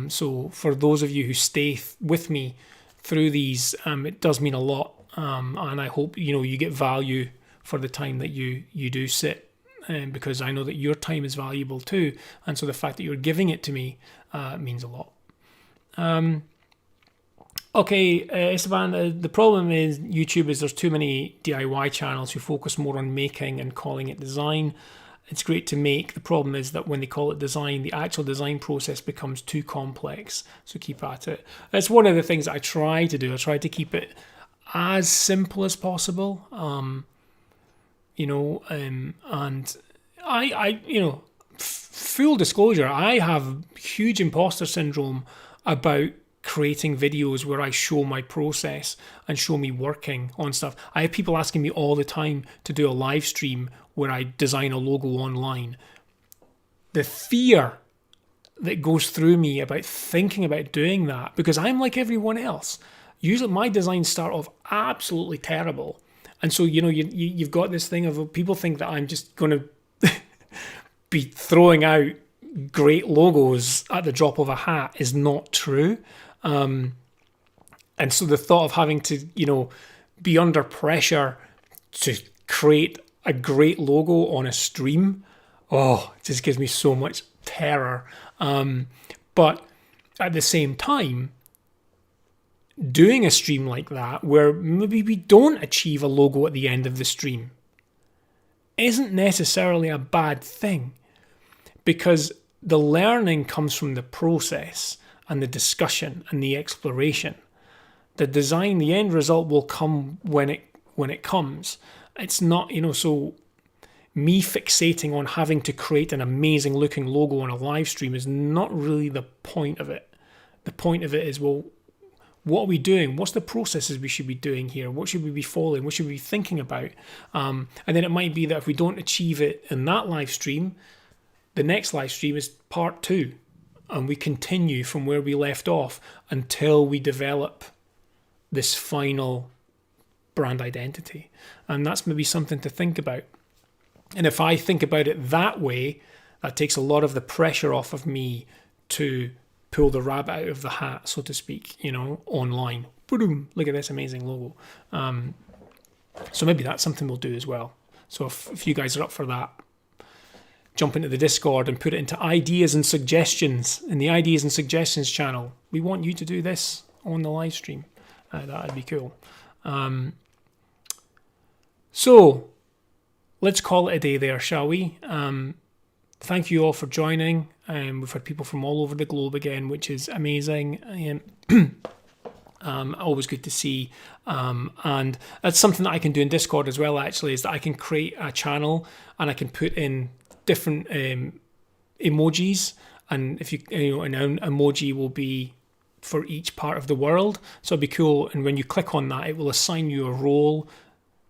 So for those of you who stay with me through these, it does mean a lot. And I hope, you get value for the time that you do sit, because I know that your time is valuable too. And so the fact that you're giving it to me means a lot. Okay, Esteban, the problem is YouTube is there's too many DIY channels who focus more on making and calling it design. It's great to make. The problem is that when they call it design, the actual design process becomes too complex. So keep at it. That's one of the things that I try to do. I try to keep it as simple as possible. And full disclosure, I have huge imposter syndrome about creating videos where I show my process and show me working on stuff. I have people asking me all the time to do a live stream where I design a logo online. The fear that goes through me about thinking about doing that, because I'm like everyone else. Usually my designs start off absolutely terrible. And so, you've got this thing of people think that I'm just going to be throwing out great logos at the drop of a hat is not true. And so the thought of having to, be under pressure to create a great logo on a stream, it just gives me so much terror. But at the same time, doing a stream like that, where maybe we don't achieve a logo at the end of the stream, isn't necessarily a bad thing, because the learning comes from the process and the discussion and the exploration. The design, the end result will come when it comes. It's not, so me fixating on having to create an amazing looking logo on a live stream is not really the point of it. The point of it is, well, what are we doing? What's the processes we should be doing here? What should we be following? What should we be thinking about? And then it might be that if we don't achieve it in that live stream, the next live stream is part 2. And we continue from where we left off until we develop this final brand identity. And that's maybe something to think about. And if I think about it that way, that takes a lot of the pressure off of me to pull the rabbit out of the hat, so to speak, online. Boom, look at this amazing logo. So maybe that's something we'll do as well. So if you guys are up for that, jump into the Discord and put it into ideas and suggestions in the ideas and suggestions channel. We want you to do this on the live stream. That'd be cool. So let's call it a day there, shall we? Thank you all for joining. We've had people from all over the globe again, which is amazing. Always good to see. And that's something that I can do in Discord as well, actually, is that I can create a channel and I can put in different emojis. And if an emoji will be for each part of the world. So it'd be cool. And when you click on that, it will assign you a role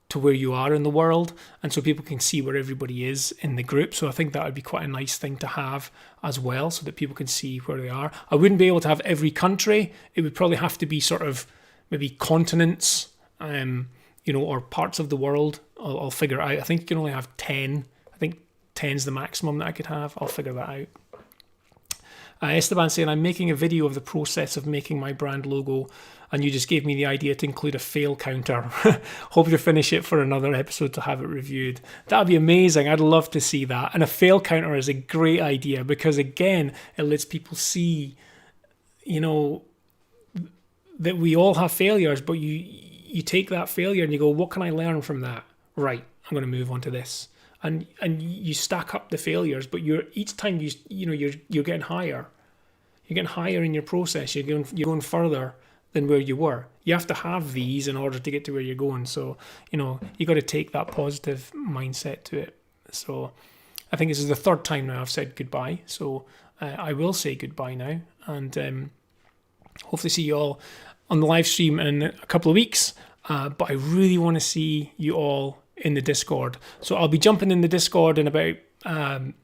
to where you are in the world, and so people can see where everybody is in the group. So I think that would be quite a nice thing to have as well, so that people can see where they are. I wouldn't be able to have every country. It would probably have to be sort of maybe continents, or parts of the world. I'll figure it out. I think you can only have 10. I think 10 is the maximum that I could have. I'll figure that out. Esteban saying, I'm making a video of the process of making my brand logo, and you just gave me the idea to include a fail counter. Hope to finish it for another episode to have it reviewed. That'd be amazing. I'd love to see that. And a fail counter is a great idea because, again, it lets people see, that we all have failures, but you take that failure and you go, what can I learn from that? Right, I'm going to move on to this. And you stack up the failures, but each time you're getting higher. You're getting higher in your process. You're going further than where you were. You have to have these in order to get to where you're going. So you got to take that positive mindset to it. So I think this is the third time now I've said goodbye. So I will say goodbye now, and hopefully see you all on the live stream in a couple of weeks. But I really want to see you all in the Discord. So I'll be jumping in the Discord in about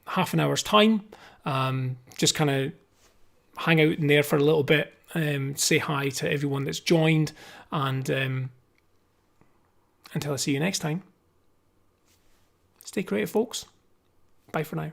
half an hour's time. Just kind of hang out in there for a little bit, say hi to everyone that's joined, and until I see you next time, stay creative, folks. Bye for now.